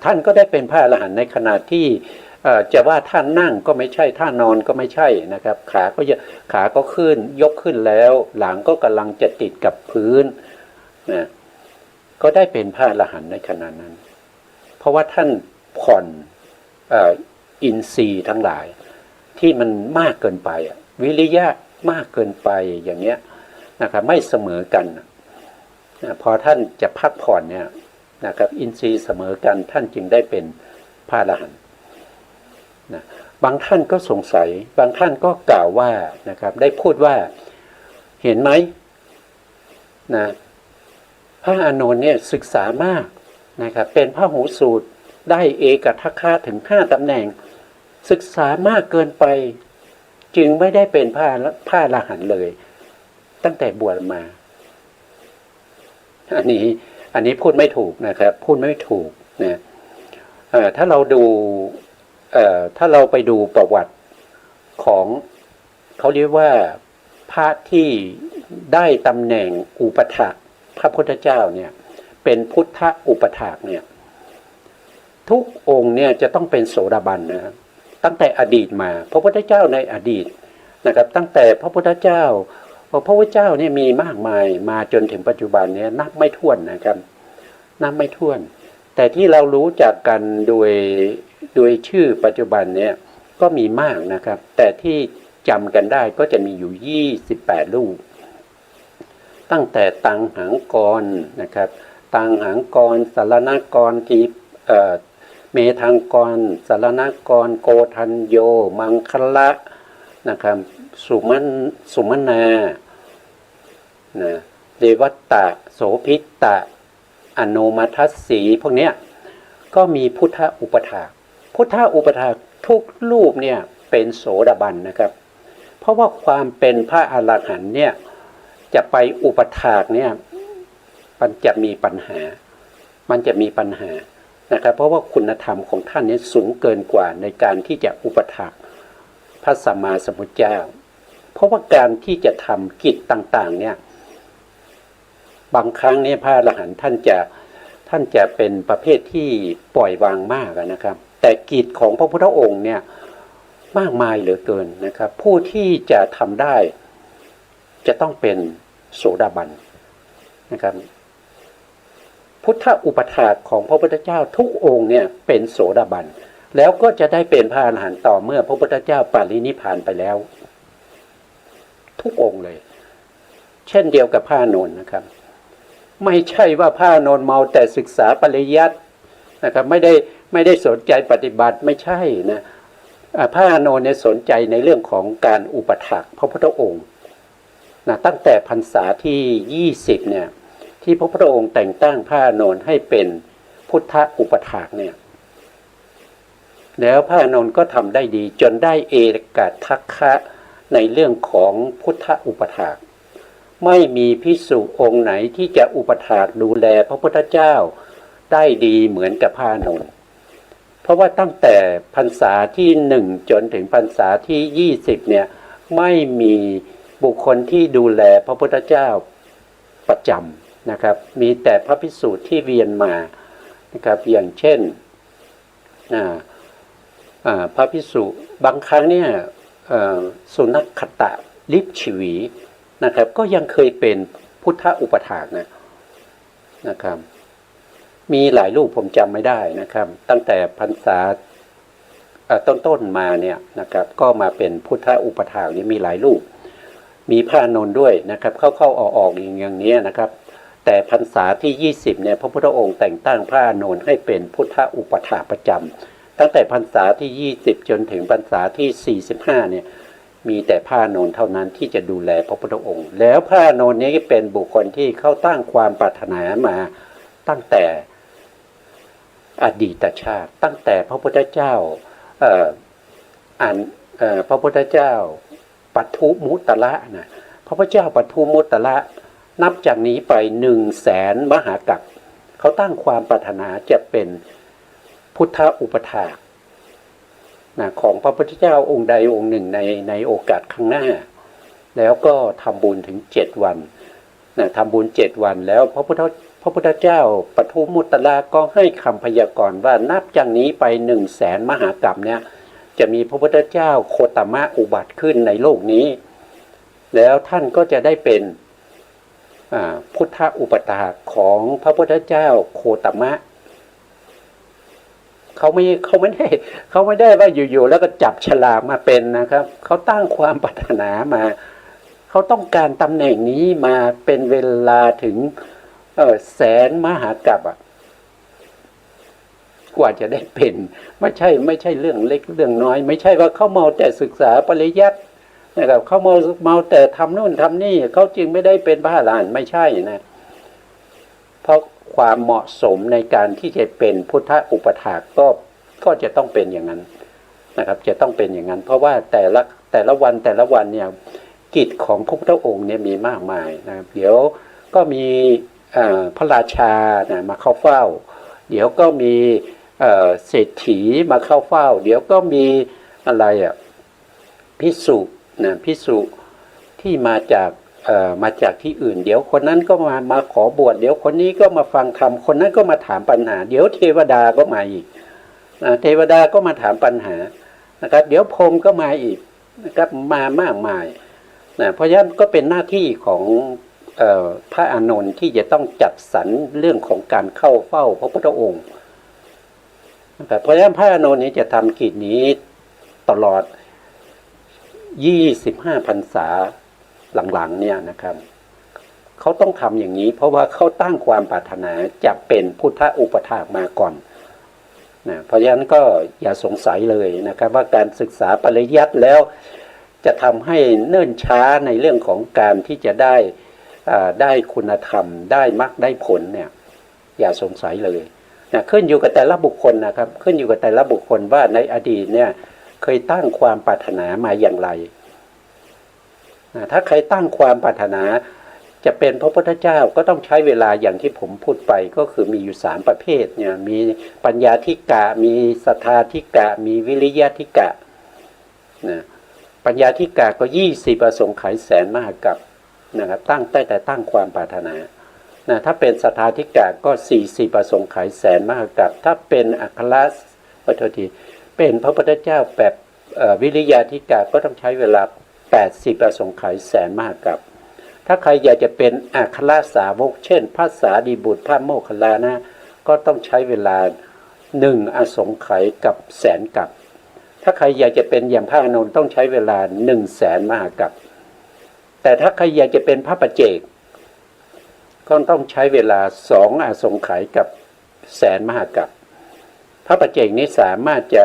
ท่านก็ได้เป็นพระอรหันต์ในขณะที่จะว่าท่านนั่งก็ไม่ใช่ท่านอนก็ไม่ใช่นะครับขาก็ขึ้นยกขึ้นแล้วหลังก็กำลังจะติดกับพื้นนะก็ได้เป็นพระอรหันต์ในขณะนั้นเพราะว่าท่านผ่อนอินทรีย์ทั้งหลายที่มันมากเกินไปวิริยะมากเกินไปอย่างเงี้ยนะครับไม่เสมอกัน พอท่านจะพักผ่อนเนี่ยนะครับอินทรีย์เสมอกันท่านจึงได้เป็นพระอรหันต์นะบางท่านก็สงสัยบางท่านก็กล่าวว่านะครับได้พูดว่าเห็นไหมนะพระอานนท์เนี่ยศึกษามากนะครับเป็นพระหูสูตรได้เอกทัคคะถึง5 ตำแหน่งศึกษามากเกินไปจึงไม่ได้เป็นพระอรหันต์เลยตั้งแต่บวชมาอันนี้พูดไม่ถูกนะครับพูดไม่ถูกนะถ้าเราดูถ้าเราไปดูประวัติของเขาเรียกว่าพระที่ได้ตำแหน่งอุปถากพระพุทธเจ้าเนี่ยเป็นพุทธอุปถากเนี่ยทุกองค์เนี่ยจะต้องเป็นโสดาบันนะครับตั้งแต่อดีตมาพระพุทธเจ้าในอดีตนะครับตั้งแต่พระพุทธเจ้าพระพุทธเจ้าเนี่ยมีมากมายมาจนถึงปัจจุบันเนี่ยนับไม่ถ้วนนะครับนับไม่ถ้วนแต่ที่เรารู้จักกันโดยชื่อปัจจุบันเนี่ยก็มีมากนะครับแต่ที่จำกันได้ก็จะมีอยู่28รูปตั้งแต่ตังหังกรนะครับตังหังกรสารณกรทีเมธังกรสารณกรโกทัญโยมังคละนะครับสุมนานะเดวัตตะโสพิตตะอโนมัทัสสีพวกเนี้ยก็มีพุทธอุปถากพุทธอุปถากทุกรูปเนี่ยเป็นโสดาบันนะครับเพราะว่าความเป็นพระอรหันต์เนี่ยจะไปอุปถากเนี่ยมันจะมีปัญหานะครับเพราะว่าคุณธรรมของท่านนี้สูงเกินกว่าในการที่จะอุปถากพระสัมมาสัมพุทธเจ้าเพราะว่าการที่จะทำกิจต่างๆเนี่ยบางครั้งเนี่ยพระอรหันต์ท่านจะเป็นประเภทที่ปล่อยวางมากนะครับแต่กิจของพระพุทธองค์เนี่ยมากมายเหลือเกินนะครับผู้ที่จะทำได้จะต้องเป็นโสดาบันนะครับพุทธอุปถากของพระพุทธเจ้าทุกองค์เนี่ยเป็นโสดาบันแล้วก็จะได้เป็นพระอรหันต์ต่อเมื่อพระพุทธเจ้าปรินิพพานไปแล้วทุกองค์เลยเช่นเดียวกับพระอานนท์นะครับไม่ใช่ว่าพระอานนท์เมาแต่ศึกษาปริยัตินะครับไม่ได้สนใจปฏิบัติไม่ใช่นะพระอานนท์เนี่ยสนใจในเรื่องของการอุปถากพระพุทธองค์นะตั้งแต่พรรษาที่20เนี่ยที่พระพุทธองค์แต่งตั้งพระอานนท์ให้เป็นพุทธอุปถากเนี่ยแล้วพระอานนท์ก็ทำได้ดีจนได้เอกทัคคะในเรื่องของพุทธอุปถากไม่มีภิกษุองค์ไหนที่จะอุปถากดูแลพระพุทธเจ้าได้ดีเหมือนกับพระอานนท์เพราะว่าตั้งแต่พรรษาที่1จนถึงพรรษาที่20เนี่ยไม่มีบุคคลที่ดูแลพระพุทธเจ้าประจำนะครับมีแต่พระภิกษุที่เวียนมานะครับอย่างเช่นพระภิกษุบางครั้งเนี่ยสุนัขขตะลิบฉวีนะครับก็ยังเคยเป็นพุทธอุปถากนะครับมีหลายรูปผมจำไม่ได้นะครับตั้งแต่พรรษาต้นมาเนี่ยนะครับก็มาเป็นพุทธอุปถากนี่มีหลายรูปมีพระอานนท์ด้วยนะครับเข้าออกอย่างนี้นะครับแต่พรรษาที่20เนี่ยพระพุทธองค์แต่งตั้งพระอานนท์ให้เป็นพุทธอุปถากประจำตั้งแต่พรรษาที่20จนถึงพรรษาที่45เนี่ยมีแต่พระอานนท์เท่านั้นที่จะดูแลพระพุทธองค์แล้วพระอานนท์นี้เป็นบุคคลที่เข้าตั้งความปรารถนามาตั้งแต่อดีตชาติตั้งแต่พระพุทธเจ้าพระพุทธเจ้าปัทุมุตตะนะพระพุทธเจ้าปัทุมุตตะนับจากนี้ไป100,000 มหากัปเขาตั้งความปรารถนาจะเป็นพุทธอุปถากนะของพระพุทธเจ้าองค์ใดองค์หนึ่งในโอกาสข้างหน้าแล้วก็ทำบุญถึง7 วันนะทำบุญ7 วันแล้วพระพุทธเจ้าปทุมุตตะก็ให้คำพยากรณ์ว่านับจากนี้ไป100,000 มหากัปเนี่ยจะมีพระพุทธเจ้าโคตมะอุบัติขึ้นในโลกนี้แล้วท่านก็จะได้เป็นพุทธอุปถากของพระพุทธเจ้าโคตมะเขาไม่ได้ว่าอยู่ๆแล้วก็จับฉลากมาเป็นนะครับเขาตั้งความปรารถนามาเขาต้องการตำแหน่งนี้มาเป็นเวลาถึง แสนมหากัปกว่าจะได้เป็นไม่ใช่เรื่องเล็กเรื่องน้อยไม่ใช่ว่าเขาเมาแต่ศึกษาปริยัตินะครับเขาเมาแต่ทำนู่นทำนี่เขาจึงไม่ได้เป็นพระอรหันต์ไม่ใช่นะเพราะความเหมาะสมในการที่จะเป็นพุทธอุปถากก็จะต้องเป็นอย่างนั้นนะครับจะต้องเป็นอย่างนั้น เพราะว่าแต่ละวันเนี่ยกิจของพระพุทธองค์เนี่ยมีมากมายนะครับเดี๋ยวก็มีพระราชานะมาเข้าเฝ้าเดี๋ยวก็มีเศรษฐีมาเข้าเฝ้าเดี๋ยวก็มีอะไรภิกษุนะภิกษุที่มาจากที่อื่นเดี๋ยวคนนั้นก็มาขอบวชเดี๋ยวคนนี้ก็มาฟังธรรมคนนั้นก็มาถามปัญหาเดี๋ยวเทวดาก็มาอีกเทวดาก็มาถามปัญหานะครับเดี๋ยวพรหมก็มาอีกนะครับมามากมายนะเพราะฉะนั้นก็เป็นหน้าที่ของพระอานนท์ที่จะต้องจัดสรรเรื่องของการเข้าเฝ้าพระพุทธองค์นะครับเพราะฉะนั้นพระอานนท์นี้จะทำกิจนี้ตลอด25 พรรษาหลังๆเนี่ยนะครับเขาต้องทำอย่างนี้เพราะว่าเขาตั้งความปรารถนาจะเป็นพุทธอุปถากมาก่อนนะเพราะฉะนั้นก็อย่าสงสัยเลยนะครับว่าการศึกษาปริยัติแล้วจะทำให้เนิ่นช้าในเรื่องของการที่จะได้คุณธรรมได้มรรคได้ผลเนี่ยอย่าสงสัยเลยนะขึ้นอยู่กับแต่ละบุคคลนะครับขึ้นอยู่กับแต่ละบุคคลว่าในอดีตเนี่ยเคยตั้งความปรารถนามาอย่างไรนะถ้าใครตั้งความปรารถนาจะเป็นพระพุทธเจ้าก็ต้องใช้เวลาอย่างที่ผมพูดไปก็คือมีอยู่3ประเภทเนี่ยมีปัญญาธิกะมีศรัทธาธิกะมีวิริยะธิกะนะปัญญาธิกะก็20 อสงไขยแสนมหากัปนะครับตั้งแต่ตั้งความปรารถนานะถ้าเป็นศรัทธาธิกะก็40 อสงไขยแสนมหากัปถ้าเป็นอัครปัทติเป็นพระพุทธเจ้าแบบวิริยะธิกะก็ต้องใช้เวลา80 อสงไขยแสนมหากัปถ้าใครอยากจะเป็นอัครสาวกเช่นพระสารีบุตรพระโมคคัลลานะก็ต้องใช้เวลา1 อสงไขยกับแสนกัปถ้าใครอยากจะเป็นอย่างพระอานนท์ต้องใช้เวลา100,000 มหากัปแต่ถ้าใครอยากจะเป็นพระปัจเจกก็ต้องใช้เวลา2 อสงไขยกับแสนมหากัปพระปัจเจกนี้สามารถจ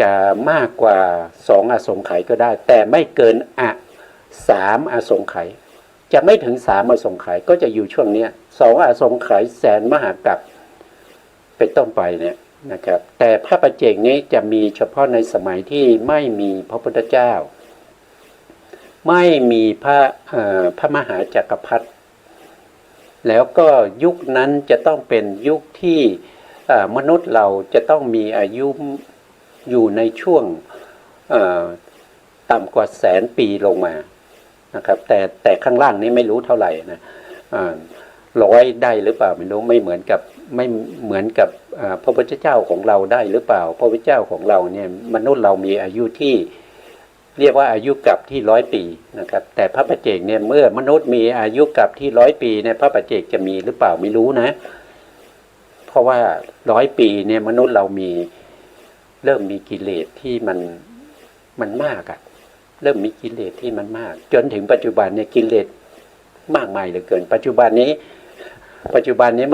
ะมากกว่า2 อสงไขยก็ได้แต่ไม่เกิน3 อสงไขยจะไม่ถึง3 อสงไขยก็จะอยู่ช่วงนี้2 อสงไขยแสนมหากัปเป็นต้นไปเนี่ยนะครับแต่พระปัจเจกนี้จะมีเฉพาะในสมัยที่ไม่มีพระพุทธเจ้าไม่มีพระมหาจักรพรรดิแล้วก็ยุคนั้นจะต้องเป็นยุคที่มนุษย์เราจะต้องมีอายุอยู่ในช่วงต่ำกว่า100,000 ปีลงมานะครับแต่ข้างล่างนี้ไม่รู้เท่าไหร่นะ100ได้หรือเปล่าไม่รู้ไม่เหมือนกับพระพุทธเจ้าของเราได้หรือเปล่าพระพุทธเจ้าของเราเนี่ยมนุษย์เรามีอายุที่เรียกว่าอายุกับที่100 ปีนะครับแต่พระปัจเจกเนี่ยเมื่อมนุษย์มีอายุกับที่100 ปีเนี่ยพระปัจเจกจะมีหรือเปล่าไม่รู้นะเพราะว่า100 ปีเนี่ยมนุษย์เราเริ่มมีกิเลสที่มันมากเริ่มมีกิเลสที่มันมากจนถึงปัจจุบันเนี่ยกิเลสมากมายเหลือเกินปัจจุบันนี้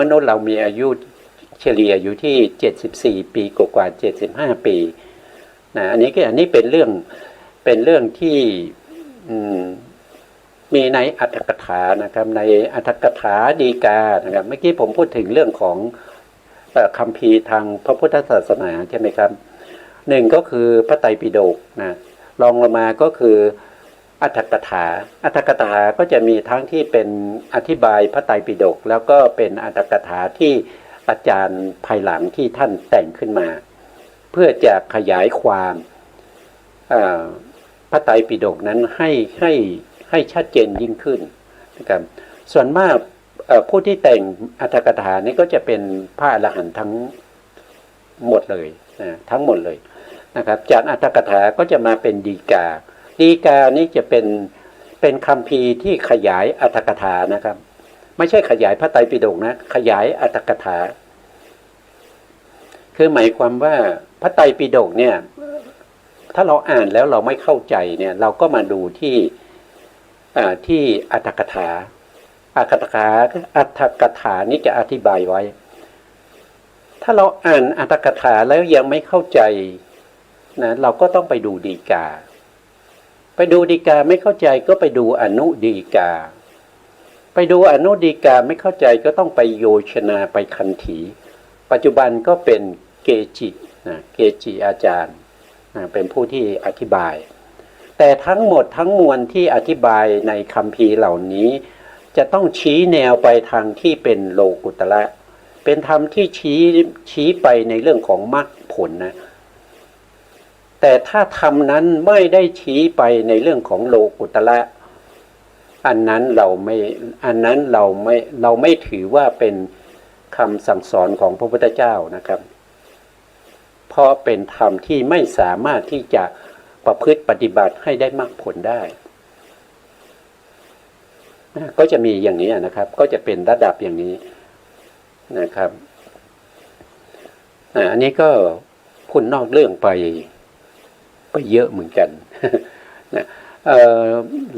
มนุษย์เรามีอายุเฉลี่ยอยู่ที่74 ปีกว่า75 ปีนะอันนี้เป็นเรื่องที่มีในอัตถกถานะครับในอัตถกถาฎีกานะครับเมื่อกี้ผมพูดถึงเรื่องของคัมภีร์ทางพระพุทธศาสนาใช่ไหมครับ1ก็คือพระไตรปิฎกนะรองลงมาก็คืออัตถกถาก็จะมีทั้งที่เป็นอธิบายพระไตรปิฎกแล้วก็เป็นอัตถกถาที่อาจารย์ภายหลังที่ท่านแต่งขึ้นมาเพื่อจะขยายความพระไตรปิฎกนั้นให้ชัดเจนยิ่งขึ้นนะครับส่วนมากผู้ที่แต่งอัตถกถานี้ก็จะเป็นพระอรหันต์ทั้งหมดเลยทั้งหมดเลยนะครับจากอัตถกถาก็จะมาเป็นฎีกานี้จะเป็นคัมภีร์ที่ขยายอัตถกถานะครับไม่ใช่ขยายพระไตรปิฎกนะขยายอัตถกถาคือหมายความว่าพระไตรปิฎกเนี่ยถ้าเราอ่านแล้วเราไม่เข้าใจเนี่ยเราก็มาดูที่อัตถกถา อัตถกถานี่จะอธิบายไว้ ถ้าเราอ่านอัตถกถาแล้วยังไม่เข้าใจนะเราก็ต้องไปดูฎีกาไม่เข้าใจก็ไปดูอนุฎีกาไปดูอนุฎีกาไม่เข้าใจก็ต้องไปโยชนาไปคันถีปัจจุบันก็เป็นเกจิอาจารย์เป็นผู้ที่อธิบายแต่ทั้งหมดทั้งมวลที่อธิบายในคัมภีร์เหล่านี้จะต้องชี้แนวไปทางที่เป็นโลกุตระเป็นธรรมที่ชี้ไปในเรื่องของมรรคผลนะแต่ถ้าธรรมนั้นไม่ได้ชี้ไปในเรื่องของโลกุตระอันนั้นเราไม่ถือว่าเป็นคำสั่งสอนของพระพุทธเจ้านะครับเพราะเป็นธรรมที่ไม่สามารถที่จะประพฤติปฏิบัติให้ได้มรรคผลได้ก็จะมีอย่างนี้นะครับก็จะเป็นระดับอย่างนี้นะครับอันนี้ก็พูดนอกเรื่องไปเยอะเหมือนกันนะ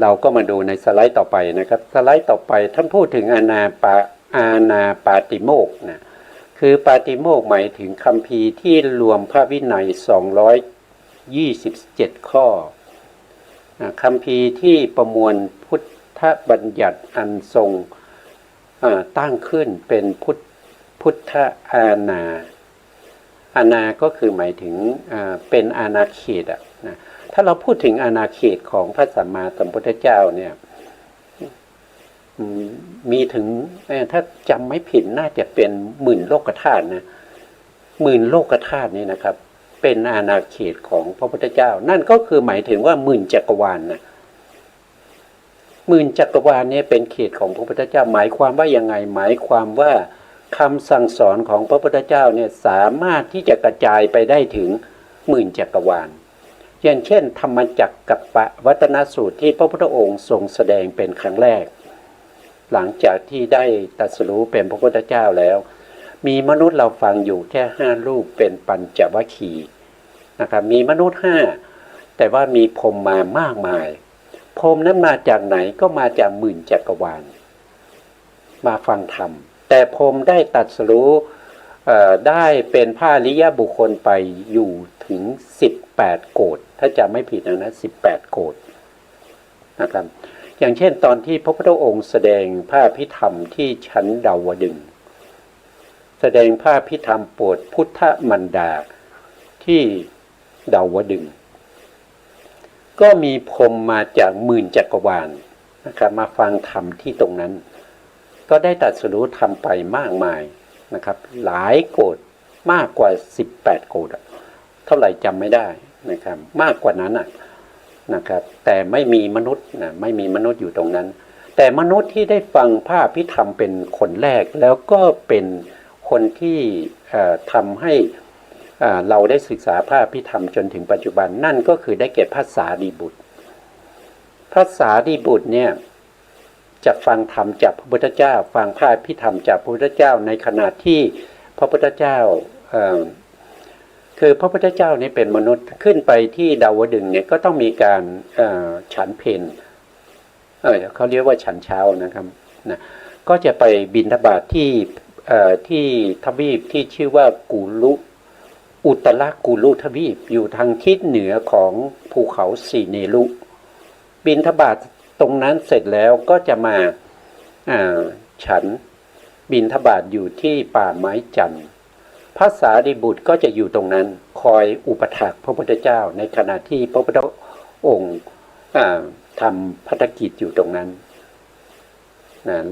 เราก็มาดูในสไลด์ต่อไปนะครับสไลด์ต่อไปท่านพูดถึงอาณาปาติโมกข์นะคือปาติโมกข์หมายถึงคัมภีร์ที่รวมพระวินัย227ข้อคัมภีร์ที่ประมวลพุทธบัญญัติอันทรงตั้งขึ้นเป็นพุทธอาณาก็คือหมายถึงเป็นอาณาเขตนะถ้าเราพูดถึงอาณาเขตของพระสัมมาสัมพุทธเจ้าเนี่ยมีถึงถ้าจำไม่ผิดน่าจะเป็น10,000 โลกธาตุนะ10,000 โลกธาตุนี่นะครับเป็นอาณาเขตของพระพุทธเจ้านั่นก็คือหมายถึงว่า10,000 จักรวาลนะ10,000 จักรวาลนี้เป็นเขตของพระพุทธเจ้าหมายความว่ายังไงหมายความว่าคำสั่งสอนของพระพุทธเจ้าเนี่ยสามารถที่จะกระจายไปได้ถึง10,000 จักรวาลอย่างเช่นธรรมจักรกัปปวัตนสูตรที่พระพุทธองค์ทรงแสดงเป็นครั้งแรกหลังจากที่ได้ตรัสรู้เป็นพระพุทธเจ้าแล้วมีมนุษย์เราฟังอยู่แค่5 รูปเป็นปัญจวัคคีย์นะครับมีมนุษย์5แต่ว่ามีพรหมมามากมายพรหมนั้นมาจากไหนก็มาจาก10,000 จักรวาลมาฟังธรรมแต่พรหมได้ตรัสรู้ได้เป็นพระอริยบุคคลไปอยู่ถึง18 โกฏถ้าจำไม่ผิดนะ18 โกฏนะครับอย่างเช่นตอนที่พระพุทธองค์แสดงพระอภิธรรมที่ชั้นดาวดึงส์แสดงพระอภิธรรมโปรดพุทธมันดาที่ดาวดึงส์ก็มีพรหมมาจาก10,000 จักรวาลนะครับมาฟังธรรมที่ตรงนั้นก็ได้ตรัสรู้ธรรมไปมากมายนะครับหลายโกฏมากกว่า18 โกฏเท่าไหร่จำไม่ได้นะครับมากกว่านั้นนะครับแต่ไม่มีมนุษย์ไม่มีมนุษย์อยู่ตรงนั้นแต่มนุษย์ที่ได้ฟังพระอภิธรรมเป็นคนแรกแล้วก็เป็นคนที่ทำให้เราได้ศึกษาพระอภิธรรมจนถึงปัจจุบันนั่นก็คือได้แก่พระสารีบุตรพระสารีบุตรเนี่ยจะฟังธรรมจากพระพุทธเจ้าฟังพระอภิธรรมจากพระพุทธเจ้าในขณะที่พระพุทธเจ้าคือพระพุทธเจ้านี่เป็นมนุษย์ขึ้นไปที่ดาวดึงส์เนี่ยก็ต้องมีการฉันเพลเขาเรียกว่าฉันเช้านะครับนะก็จะไปบิณฑบาตที่ทวีปที่ชื่อว่าอุตรกุลุทวีปอยู่ทางทิศเหนือของภูเขาสีเนรุบิณฑบาตตรงนั้นเสร็จแล้วก็จะมาฉันบิณฑบาตอยู่ที่ป่าไม้จันทร์พระสารีบุตรก็จะอยู่ตรงนั้นคอยอุปถัมภ์พระพุทธเจ้าในขณะที่พระพุทธองค์ทำภารกิจอยู่ตรงนั้น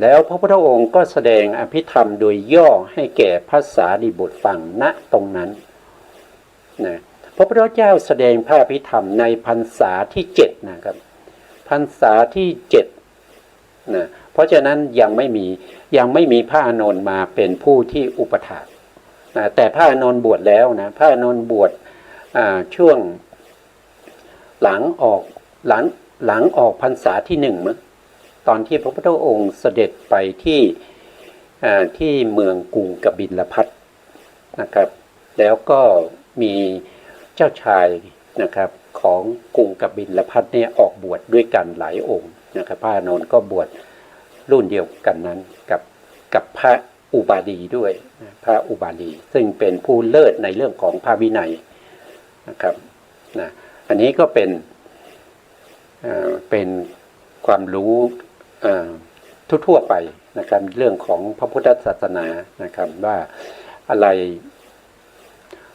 แล้วพระพุทธองค์ก็แสดงอภิธรรมโดยย่อให้แก่พระสารีบุตรฟังณตรงนั้นพระพุทธเจ้าแสดงพระอภิธรรมในพรรษาที่7นะครับพรรษาที่7นะเพราะฉะนั้นยังไม่มีพระอานนท์มาเป็นผู้ที่อุปถากแต่พระอานนท์บวชแล้วนะพระอานนท์บวชช่วงหลังออกพรรษาที่1มั้งตอนที่พระพุทธองค์เสด็จไปที่เมืองกรุงกบิลพัสนะครับแล้วก็มีเจ้าชายนะครับของกรุงกบิลพัสเนี่ยออกบวชด้วยกันหลายองค์นะครับพระอานนท์ก็บวช รุ่นเดียวกันนั้นกับพระอุบาลีด้วยพระอุบาลีซึ่งเป็นผู้เลิศในเรื่องของพระวินัยนะครับนะอันนี้ก็เป็นความรู้ทั่วๆไปนะครับเรื่องของพระพุทธศาสนานะครับว่าอะไร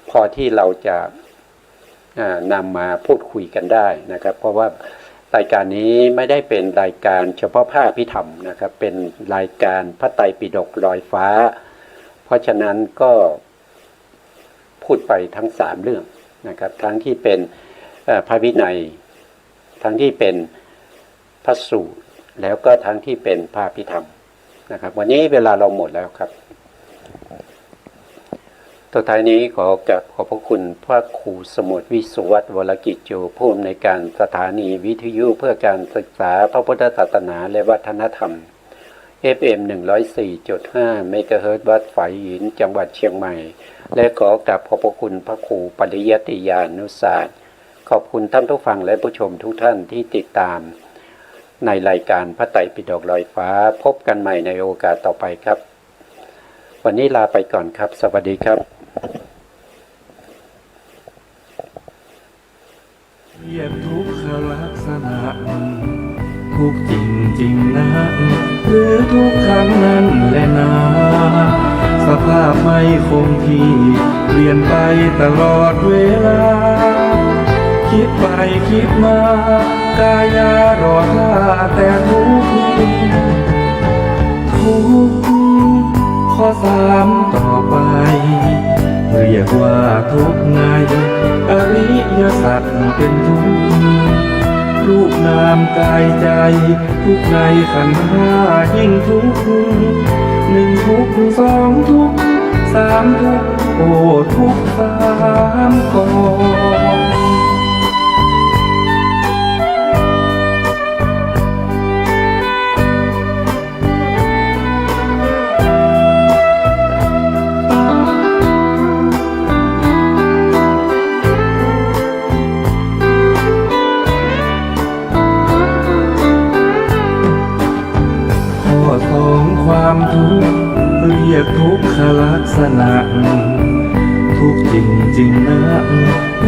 พอที่เราจะนำมาพูดคุยกันได้นะครับเพราะว่ารายการนี้ไม่ได้เป็นรายการเฉพาะภาคพิธรรมนะครับเป็นรายการพระไตรปิฎกลอยฟ้าเพราะฉะนั้นก็พูดไปทั้ง3เรื่องนะครับทั้งที่เป็นพระวินัยทั้งที่เป็นพระสูตรแล้วก็ทั้งที่เป็นพระพิธรรมนะครับวันนี้เวลาเราหมดแล้วครับต่อท้ายนี้ขอบพระคุณพระครูสมุทรวิสุวัตรวรกิจโยผู้อำนวยการสถานีวิทยุเพื่อการศึกษาพระพุทธศาสนาและวัฒนธรรม FM 104.5 เมกะเฮิรตซ์วัดฝายหินจังหวัดเชียงใหม่และขอกราบขอบพระคุณพระครูปริยัติยานุศาสตร์ขอบคุณท่านผู้ฟังและผู้ชมทุกท่านที่ติดตามในรายการพระไตรปิฎกลอยฟ้าพบกันใหม่ในโอกาสต่อไปครับวันนี้ลาไปก่อนครับสวัสดีครับเทียบทุกขลักษณะทุกจริงจริงนะหรือทุกครั้งนั้นแหละนะสภาพไม่คงที่เปลี่ยนไปตลอดเวลาคิดไปคิดมากายารอท่าแต่ทุกข้อ3ต่อไปเรียกว่าทุกข์ในอริยสัจเป็นทุกข์รูปนามกายใจทุกข์ในขันธ์5ยิ่งทุกข์1ทุกข์2ทุกข์3ทุกข์โอ้ทุกข์3กองความทุกข์เรียกทุกขลักษณะทุกข์จริงๆนะ